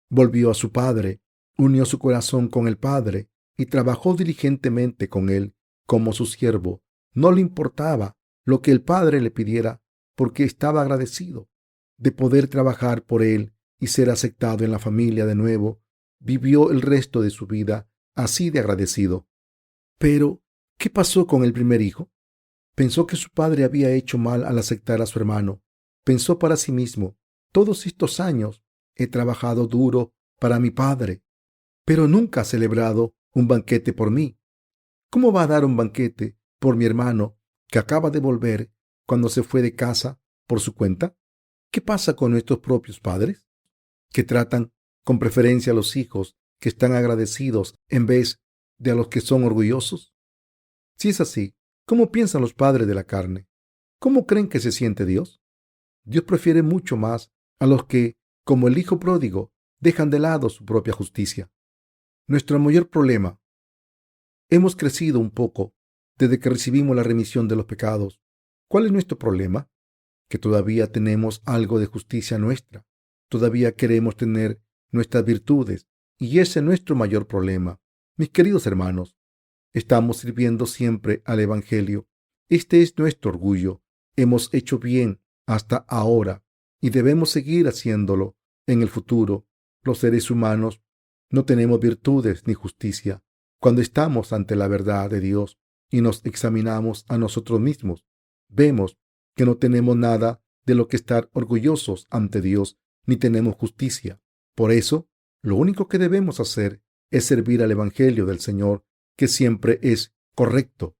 volvió a su padre, unió su corazón con el padre y trabajó diligentemente con él como su siervo. No le importaba lo que el padre le pidiera porque estaba agradecido de poder trabajar por él y ser aceptado en la familia de nuevo. Vivió el resto de su vida así de agradecido. Pero, ¿qué pasó con el primer hijo? Pensó que su padre había hecho mal al aceptar a su hermano. Pensó para sí mismo, todos estos años he trabajado duro para mi padre, pero nunca ha celebrado un banquete por mí. ¿Cómo va a dar un banquete por mi hermano que acaba de volver cuando se fue de casa por su cuenta? ¿Qué pasa con nuestros propios padres, que tratan con preferencia a los hijos que están agradecidos en vez de a los que son orgullosos? Si es así, ¿cómo piensan los padres de la carne? ¿Cómo creen que se siente Dios? Dios prefiere mucho más a los que, como el hijo pródigo, dejan de lado su propia justicia. Nuestro mayor problema: hemos crecido un poco desde que recibimos la remisión de los pecados. ¿Cuál es nuestro problema? Que todavía tenemos algo de justicia nuestra. Todavía queremos tener nuestras virtudes, y ese es nuestro mayor problema. Mis queridos hermanos, estamos sirviendo siempre al Evangelio. Este es nuestro orgullo. Hemos hecho bien hasta ahora y debemos seguir haciéndolo en el futuro. Los seres humanos no tenemos virtudes ni justicia. Cuando estamos ante la verdad de Dios y nos examinamos a nosotros mismos, vemos que no tenemos nada de lo que estar orgullosos ante Dios, ni tenemos justicia. Por eso, lo único que debemos hacer es servir al Evangelio del Señor, que siempre es correcto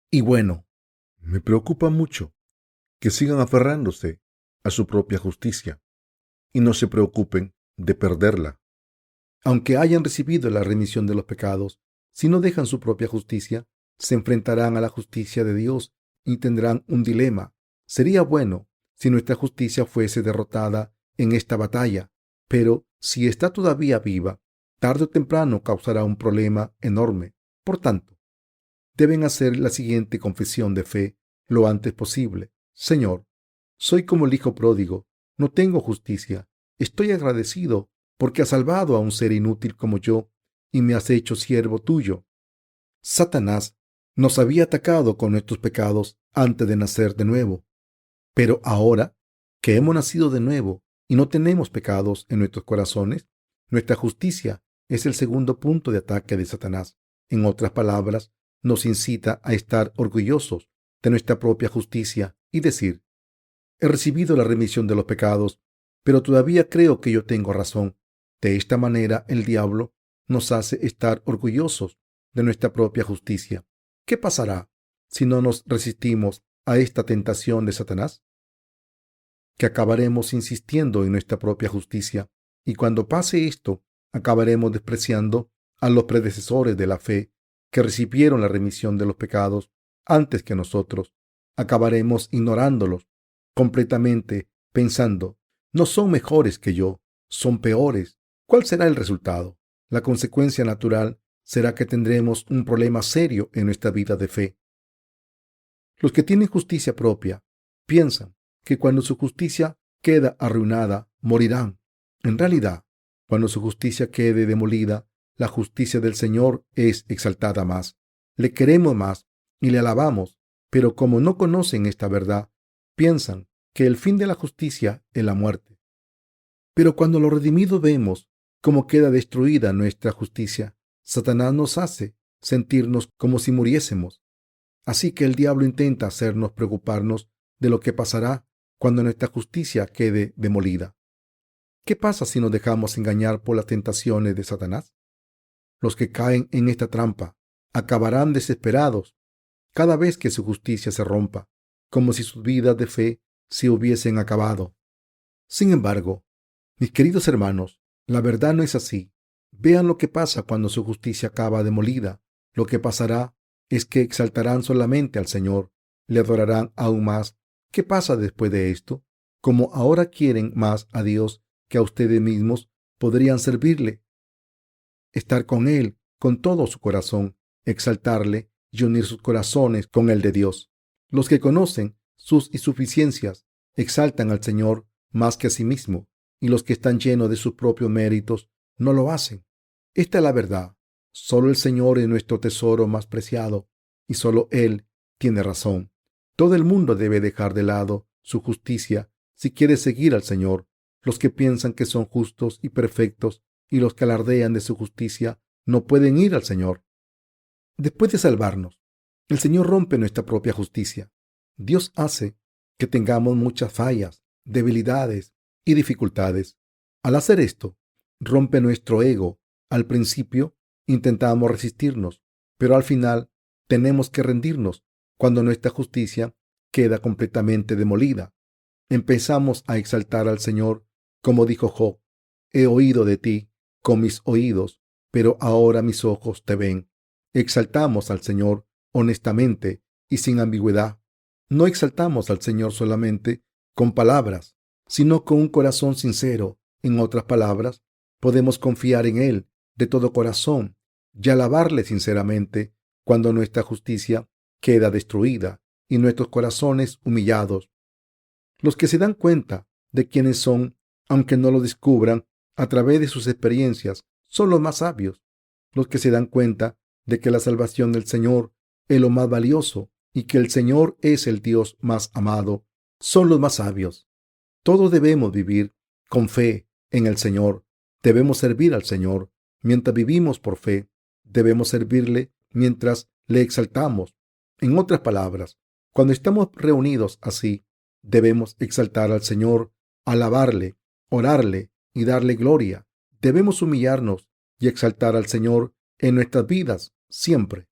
y bueno. Me preocupa mucho que sigan aferrándose a su propia justicia y no se preocupen de perderla. Aunque hayan recibido la remisión de los pecados, si no dejan su propia justicia, se enfrentarán a la justicia de Dios y tendrán un dilema. Sería bueno si nuestra justicia fuese derrotada en esta batalla, pero si está todavía viva, tarde o temprano causará un problema enorme. Por tanto, deben hacer la siguiente confesión de fe lo antes posible. Señor, soy como el hijo pródigo, no tengo justicia. Estoy agradecido porque has salvado a un ser inútil como yo y me has hecho siervo tuyo. Satanás nos había atacado con nuestros pecados antes de nacer de nuevo, pero ahora que hemos nacido de nuevo y no tenemos pecados en nuestros corazones, nuestra justicia es el segundo punto de ataque de Satanás. En otras palabras, nos incita a estar orgullosos de nuestra propia justicia y decir, he recibido la remisión de los pecados, pero todavía creo que yo tengo razón. De esta manera, el diablo nos hace estar orgullosos de nuestra propia justicia. ¿Qué pasará si no nos resistimos a esta tentación de Satanás? Que acabaremos insistiendo en nuestra propia justicia, y cuando pase esto, acabaremos despreciando a los predecesores de la fe que recibieron la remisión de los pecados antes que nosotros. Acabaremos ignorándolos completamente, pensando, No son mejores que yo, son peores. ¿Cuál será el resultado? La consecuencia natural será que tendremos un problema serio en nuestra vida de fe. Los que tienen justicia propia piensan que cuando su justicia queda arruinada, morirán. En realidad, cuando su justicia quede demolida, la justicia del Señor es exaltada más. Le queremos más y le alabamos, pero como no conocen esta verdad, piensan que el fin de la justicia es la muerte. Pero cuando los redimidos vemos cómo queda destruida nuestra justicia, Satanás nos hace sentirnos como si muriésemos. Así que el diablo intenta hacernos preocuparnos de lo que pasará cuando nuestra justicia quede demolida. ¿Qué pasa si nos dejamos engañar por las tentaciones de Satanás? Los que caen en esta trampa acabarán desesperados cada vez que su justicia se rompa, como si sus vidas de fe se hubiesen acabado. Sin embargo, mis queridos hermanos, la verdad no es así. Vean lo que pasa cuando su justicia acaba demolida. Lo que pasará es que exaltarán solamente al Señor, le adorarán aún más. ¿Qué pasa después de esto? Como ahora quieren más a Dios que a ustedes mismos, podrían servirle, estar con Él con todo su corazón, exaltarle y unir sus corazones con el de Dios. Los que conocen sus insuficiencias exaltan al Señor más que a sí mismo, y los que están llenos de sus propios méritos no lo hacen. Esta es la verdad. Solo el Señor es nuestro tesoro más preciado, y solo Él tiene razón. Todo el mundo debe dejar de lado su justicia si quiere seguir al Señor. Los que piensan que son justos y perfectos y los que alardean de su justicia no pueden ir al Señor. Después de salvarnos, el Señor rompe nuestra propia justicia. Dios hace que tengamos muchas fallas, debilidades y dificultades. Al hacer esto, rompe nuestro ego. Al principio intentamos resistirnos, pero al final tenemos que rendirnos cuando nuestra justicia queda completamente demolida. Empezamos a exaltar al Señor, como dijo Job: he oído de ti con mis oídos, pero ahora mis ojos te ven. Exaltamos al Señor honestamente y sin ambigüedad. No exaltamos al Señor solamente con palabras, sino con un corazón sincero. En otras palabras, podemos confiar en Él de todo corazón y alabarle sinceramente cuando nuestra justicia queda destruida y nuestros corazones humillados. Los que se dan cuenta de quiénes son, aunque no lo descubran a través de sus experiencias, son los más sabios. Los que se dan cuenta de que la salvación del Señor es lo más valioso y que el Señor es el Dios más amado, son los más sabios. Todos debemos vivir con fe en el Señor. Debemos servir al Señor mientras vivimos por fe. Debemos servirle mientras le exaltamos. En otras palabras, cuando estamos reunidos así, debemos exaltar al Señor, alabarle, orarle y darle gloria. Debemos humillarnos y exaltar al Señor en nuestras vidas siempre.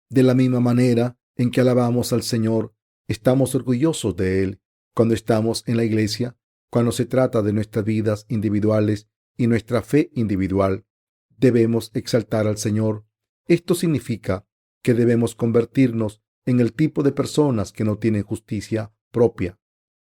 De la misma manera en que alabamos al Señor, estamos orgullosos de Él cuando estamos en la iglesia, cuando se trata de nuestras vidas individuales y nuestra fe individual. Debemos exaltar al Señor. Esto significa que debemos convertirnos en el tipo de personas que no tienen justicia propia,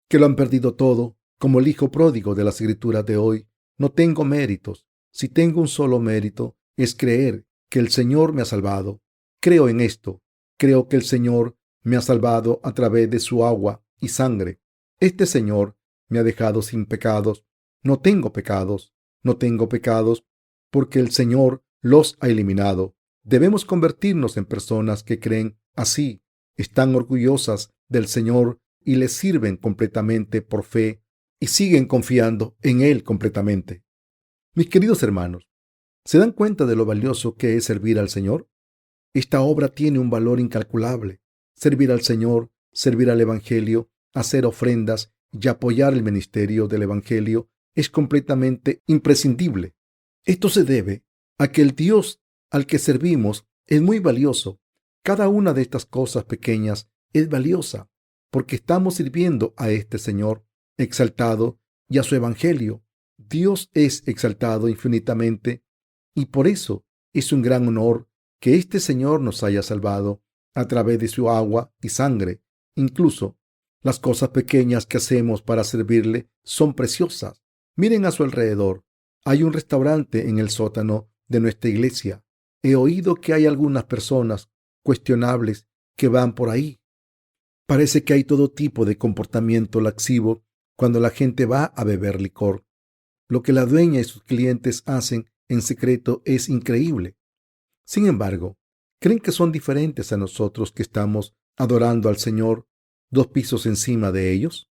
que lo han perdido todo, como el hijo pródigo de las escrituras de hoy. No tengo méritos. Si tengo un solo mérito, es creer que el Señor me ha salvado. Creo en esto. Creo que el Señor me ha salvado a través de su agua y sangre. Este Señor me ha dejado sin pecados. No tengo pecados. No tengo pecados porque el Señor los ha eliminado. Debemos convertirnos en personas que creen así, están orgullosas del Señor y le sirven completamente por fe y siguen confiando en Él completamente. Mis queridos hermanos, ¿se dan cuenta de lo valioso que es servir al Señor? Esta obra tiene un valor incalculable. Servir al Señor, servir al Evangelio, hacer ofrendas y apoyar el ministerio del Evangelio es completamente imprescindible. Esto se debe a que el Dios al que servimos es muy valioso. Cada una de estas cosas pequeñas es valiosa porque estamos sirviendo a este Señor exaltado y a su Evangelio. Dios es exaltado infinitamente y por eso es un gran honor que este Señor nos haya salvado a través de su agua y sangre. Incluso Las cosas pequeñas que hacemos para servirle son preciosas. Miren a su alrededor. Hay un restaurante en el sótano de nuestra iglesia. He oído que hay algunas personas cuestionables que van por ahí. Parece que hay todo tipo de comportamiento laxivo cuando la gente va a beber licor. Lo que la dueña y sus clientes hacen en secreto es increíble. Sin embargo, ¿creen que son diferentes a nosotros que estamos adorando al Señor 2 pisos encima de ellos?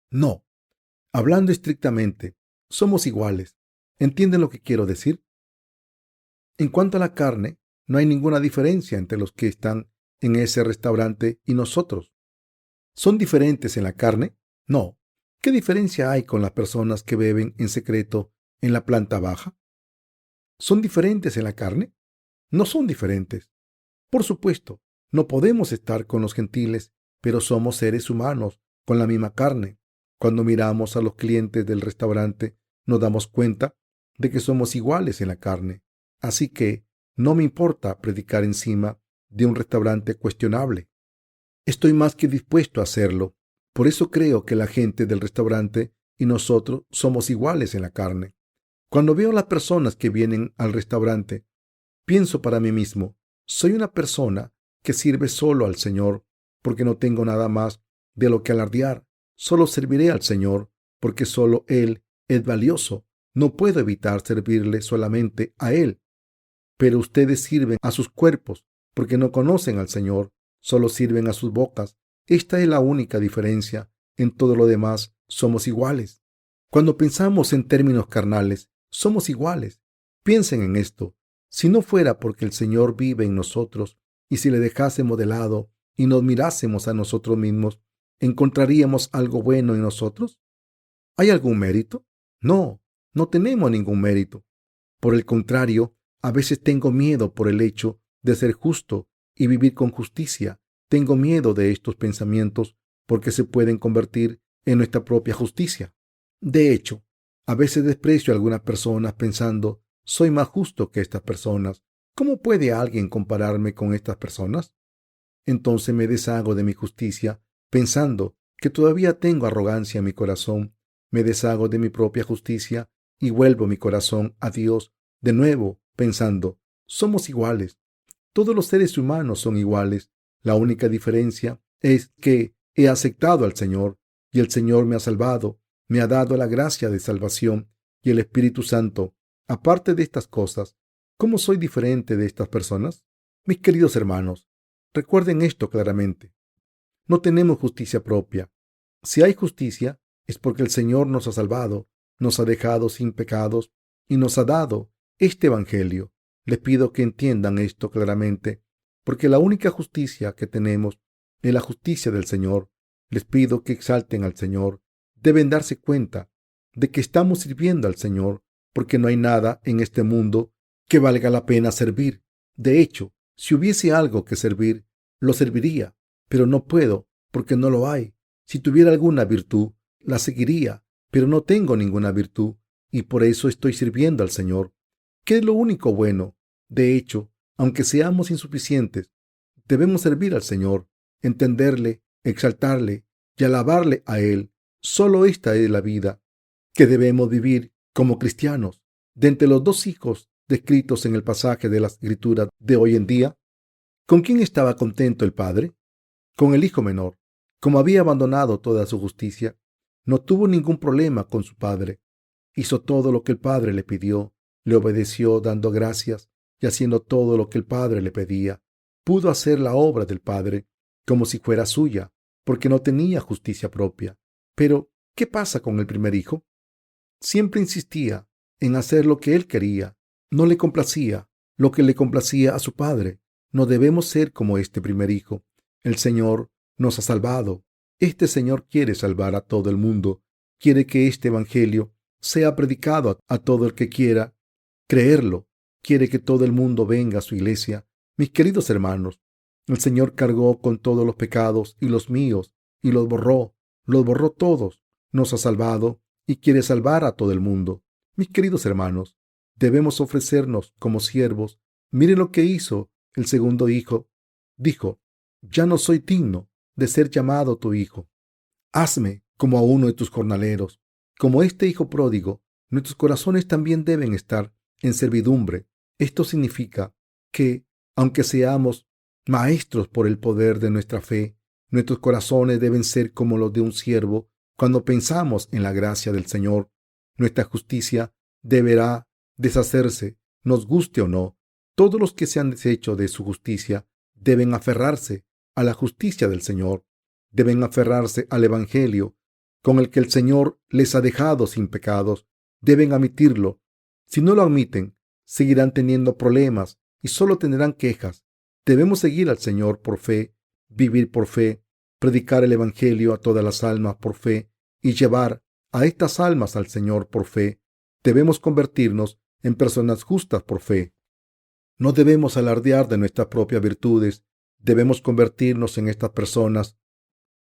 No. Hablando estrictamente, somos iguales. ¿Entienden lo que quiero decir? En cuanto a la carne, no hay ninguna diferencia entre los que están en ese restaurante y nosotros. ¿Son diferentes en la carne? No. ¿Qué diferencia hay con las personas que beben en secreto en la planta baja? ¿Son diferentes en la carne? No son diferentes. Por supuesto, no podemos estar con los gentiles, pero somos seres humanos con la misma carne. Cuando miramos a los clientes del restaurante, nos damos cuenta de que somos iguales en la carne. Así que no me importa predicar encima de un restaurante cuestionable. Estoy más que dispuesto a hacerlo. Por eso creo que la gente del restaurante y nosotros somos iguales en la carne. Cuando veo a las personas que vienen al restaurante, pienso para mí mismo, soy una persona que sirve solo al Señor porque no tengo nada más de lo que alardear. Solo serviré al Señor porque solo Él es valioso. No puedo evitar servirle solamente a Él. Pero ustedes sirven a sus cuerpos porque no conocen al Señor, solo sirven a sus bocas. Esta es la única diferencia. En todo lo demás somos iguales. Cuando pensamos en términos carnales, somos iguales. Piensen en esto. Si no fuera porque el Señor vive en nosotros y si le dejásemos de lado y nos mirásemos a nosotros mismos, ¿encontraríamos algo bueno en nosotros? ¿Hay algún mérito? No, no tenemos ningún mérito. Por el contrario, a veces tengo miedo por el hecho de ser justo y vivir con justicia. Tengo miedo de estos pensamientos porque se pueden convertir en nuestra propia justicia. De hecho, a veces desprecio a algunas personas pensando, soy más justo que estas personas. ¿Cómo puede alguien compararme con estas personas? Entonces me deshago de mi justicia pensando que todavía tengo arrogancia en mi corazón. Me deshago de mi propia justicia y vuelvo mi corazón a Dios de nuevo pensando, somos iguales. Todos los seres humanos son iguales. La única diferencia es que he aceptado al Señor y el Señor me ha salvado, me ha dado la gracia de salvación y el Espíritu Santo. Aparte de estas cosas, ¿cómo soy diferente de estas personas? Mis queridos hermanos, recuerden esto claramente. No tenemos justicia propia. Si hay justicia, es porque el Señor nos ha salvado, nos ha dejado sin pecados y nos ha dado este Evangelio. Les pido que entiendan esto claramente, porque la única justicia que tenemos es la justicia del Señor. Les pido que exalten al Señor. Deben darse cuenta de que estamos sirviendo al Señor, porque no hay nada en este mundo que valga la pena servir. De hecho, si hubiese algo que servir, lo serviría, pero no puedo, porque no lo hay. Si tuviera alguna virtud, la seguiría, pero no tengo ninguna virtud, y por eso estoy sirviendo al Señor. ¿Qué es lo único bueno? De hecho, aunque seamos insuficientes, debemos servir al Señor, entenderle, exaltarle y alabarle a Él. Solo esta es la vida que debemos vivir como cristianos. De entre los 2 hijos descritos en el pasaje de la Escritura de hoy en día, ¿con quién estaba contento el padre? Con el hijo menor. Como había abandonado toda su justicia, no tuvo ningún problema con su padre. Hizo todo lo que el padre le pidió, le obedeció dando gracias y haciendo todo lo que el padre le pedía. Pudo hacer la obra del padre como si fuera suya, porque no tenía justicia propia. Pero, ¿qué pasa con el primer hijo? Siempre insistía en hacer lo que él quería. No le complacía lo que le complacía a su padre. No debemos ser como este primer hijo. El Señor nos ha salvado. Este Señor quiere salvar a todo el mundo. Quiere que este Evangelio sea predicado a todo el que quiera creerlo. Quiere que todo el mundo venga a su iglesia. Mis queridos hermanos, el Señor cargó con todos los pecados y los míos y los borró todos. Nos ha salvado y quiere salvar a todo el mundo. Mis queridos hermanos, debemos ofrecernos como siervos. Miren lo que hizo el segundo hijo. Dijo, ya no soy digno de ser llamado tu hijo. Hazme como a uno de tus jornaleros. Como este hijo pródigo, nuestros corazones también deben estar en servidumbre. Esto significa que, aunque seamos maestros por el poder de nuestra fe, nuestros corazones deben ser como los de un siervo cuando pensamos en la gracia del Señor. Nuestra justicia deberá deshacerse, nos guste o no. Todos los que se han deshecho de su justicia deben aferrarse a la justicia del Señor. Deben aferrarse al Evangelio con el que el Señor les ha dejado sin pecados. Deben admitirlo. Si no lo admiten, seguirán teniendo problemas y solo tendrán quejas. Debemos seguir al Señor por fe, vivir por fe, predicar el Evangelio a todas las almas por fe y llevar a estas almas al Señor por fe. Debemos convertirnos en personas justas por fe. No debemos alardear de nuestras propias virtudes. Debemos convertirnos en estas personas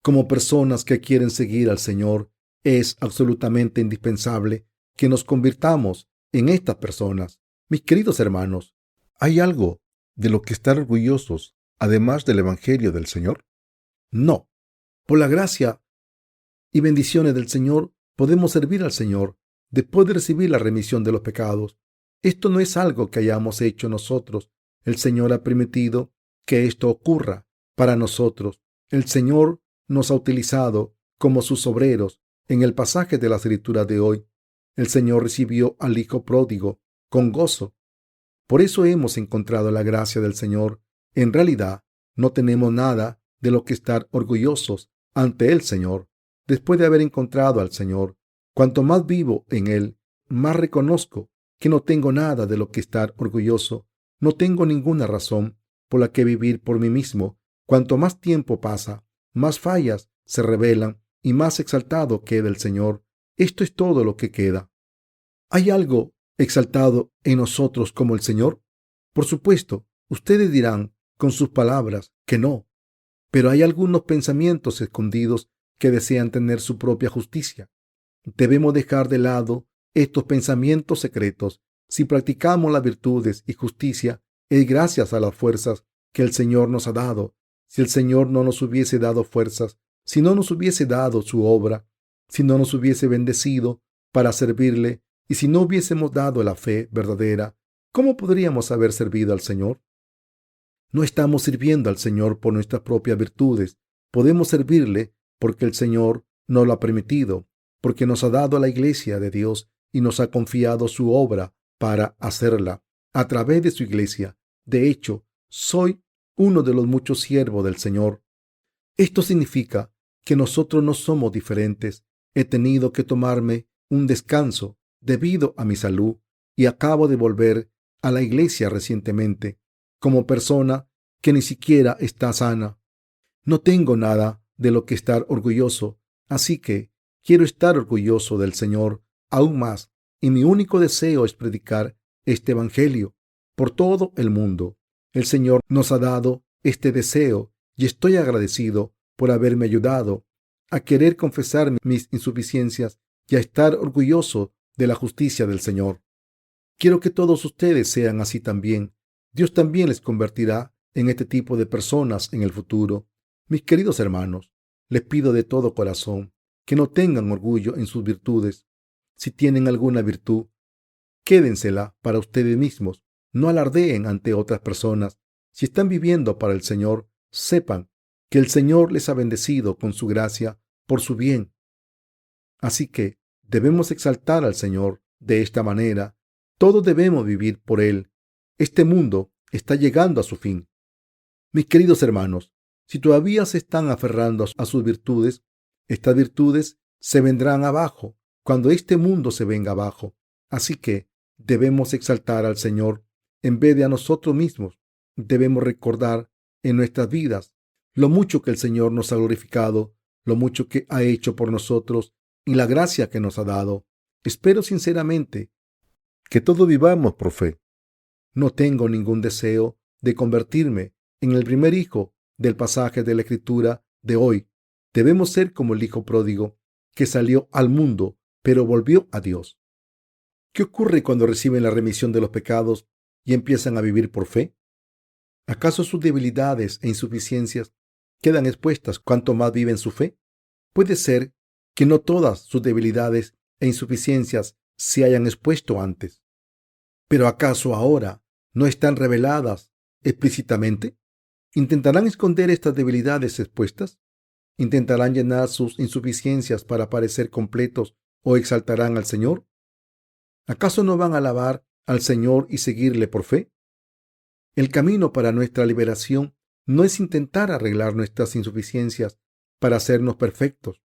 como personas que quieren seguir al Señor. Es absolutamente indispensable que nos convirtamos en estas personas. Mis queridos hermanos, ¿hay algo de lo que estar orgullosos además del Evangelio del Señor? No. Por la gracia y bendiciones del Señor podemos servir al Señor después de recibir la remisión de los pecados. Esto no es algo que hayamos hecho nosotros. El Señor ha permitido que esto ocurra para nosotros. El Señor nos ha utilizado como sus obreros. En el pasaje de la Escritura de hoy, el Señor recibió al Hijo pródigo con gozo. Por eso hemos encontrado la gracia del Señor. En realidad, no tenemos nada de lo que estar orgullosos ante el Señor. Después de haber encontrado al Señor, cuanto más vivo en Él, más reconozco que no tengo nada de lo que estar orgulloso. No tengo ninguna razón por la que vivir por mí mismo. Cuanto más tiempo pasa, más fallas se revelan y más exaltado queda el Señor. Esto es todo lo que queda. ¿Hay algo exaltado en nosotros como el Señor? Por supuesto, ustedes dirán con sus palabras que no, pero hay algunos pensamientos escondidos que desean tener su propia justicia. Debemos dejar de lado estos pensamientos secretos. Si practicamos las virtudes y justicia, es gracias a las fuerzas que el Señor nos ha dado. Si el Señor no nos hubiese dado fuerzas, si no nos hubiese dado su obra, si no nos hubiese bendecido para servirle y si no hubiésemos dado la fe verdadera, ¿cómo podríamos haber servido al Señor? No estamos sirviendo al Señor por nuestras propias virtudes. Podemos servirle porque el Señor nos lo ha permitido, porque nos ha dado a la iglesia de Dios y nos ha confiado su obra para hacerla a través de su iglesia. De hecho, soy uno de los muchos siervos del Señor. Esto significa que nosotros no somos diferentes. He tenido que tomarme un descanso debido a mi salud y acabo de volver a la iglesia recientemente como persona que ni siquiera está sana. No tengo nada de lo que estar orgulloso, así que quiero estar orgulloso del Señor aún más, y mi único deseo es predicar este evangelio por todo el mundo. El Señor nos ha dado este deseo y estoy agradecido por haberme ayudado a querer confesar mis insuficiencias y a estar orgulloso de la justicia del Señor. Quiero que todos ustedes sean así también. Dios también les convertirá en este tipo de personas en el futuro. Mis queridos hermanos, les pido de todo corazón que no tengan orgullo en sus virtudes. Si tienen alguna virtud, quédensela para ustedes mismos. No alardeen ante otras personas. Si están viviendo para el Señor, sepan que el Señor les ha bendecido con su gracia por su bien. Así que debemos exaltar al Señor de esta manera. Todos debemos vivir por Él. Este mundo está llegando a su fin. Mis queridos hermanos, si todavía se están aferrando a sus virtudes, estas virtudes se vendrán abajo cuando este mundo se venga abajo. Así que debemos exaltar al Señor en vez de a nosotros mismos. Debemos recordar en nuestras vidas lo mucho que el Señor nos ha glorificado, lo mucho que ha hecho por nosotros y la gracia que nos ha dado. Espero sinceramente que todos vivamos por fe. No tengo ningún deseo de convertirme en el primer hijo del pasaje de la Escritura de hoy. Debemos ser como el hijo pródigo que salió al mundo, pero volvió a Dios. ¿Qué ocurre cuando reciben la remisión de los pecados y empiezan a vivir por fe? ¿Acaso sus debilidades e insuficiencias quedan expuestas cuanto más viven su fe? Puede ser que no todas sus debilidades e insuficiencias se hayan expuesto antes, pero ¿acaso ahora no están reveladas explícitamente? ¿Intentarán esconder estas debilidades expuestas? ¿Intentarán llenar sus insuficiencias para parecer completos o exaltarán al Señor? ¿Acaso no van a alabar al Señor y seguirle por fe? El camino para nuestra liberación no es intentar arreglar nuestras insuficiencias para hacernos perfectos.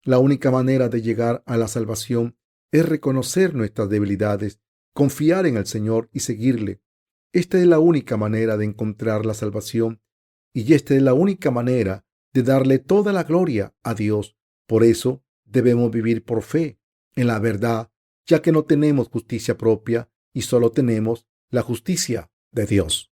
La única manera de llegar a la salvación es reconocer nuestras debilidades, confiar en el Señor y seguirle. Esta es la única manera de encontrar la salvación y esta es la única manera de darle toda la gloria a Dios. Por eso debemos vivir por fe en la verdad, ya que no tenemos justicia propia y solo tenemos la justicia de Dios.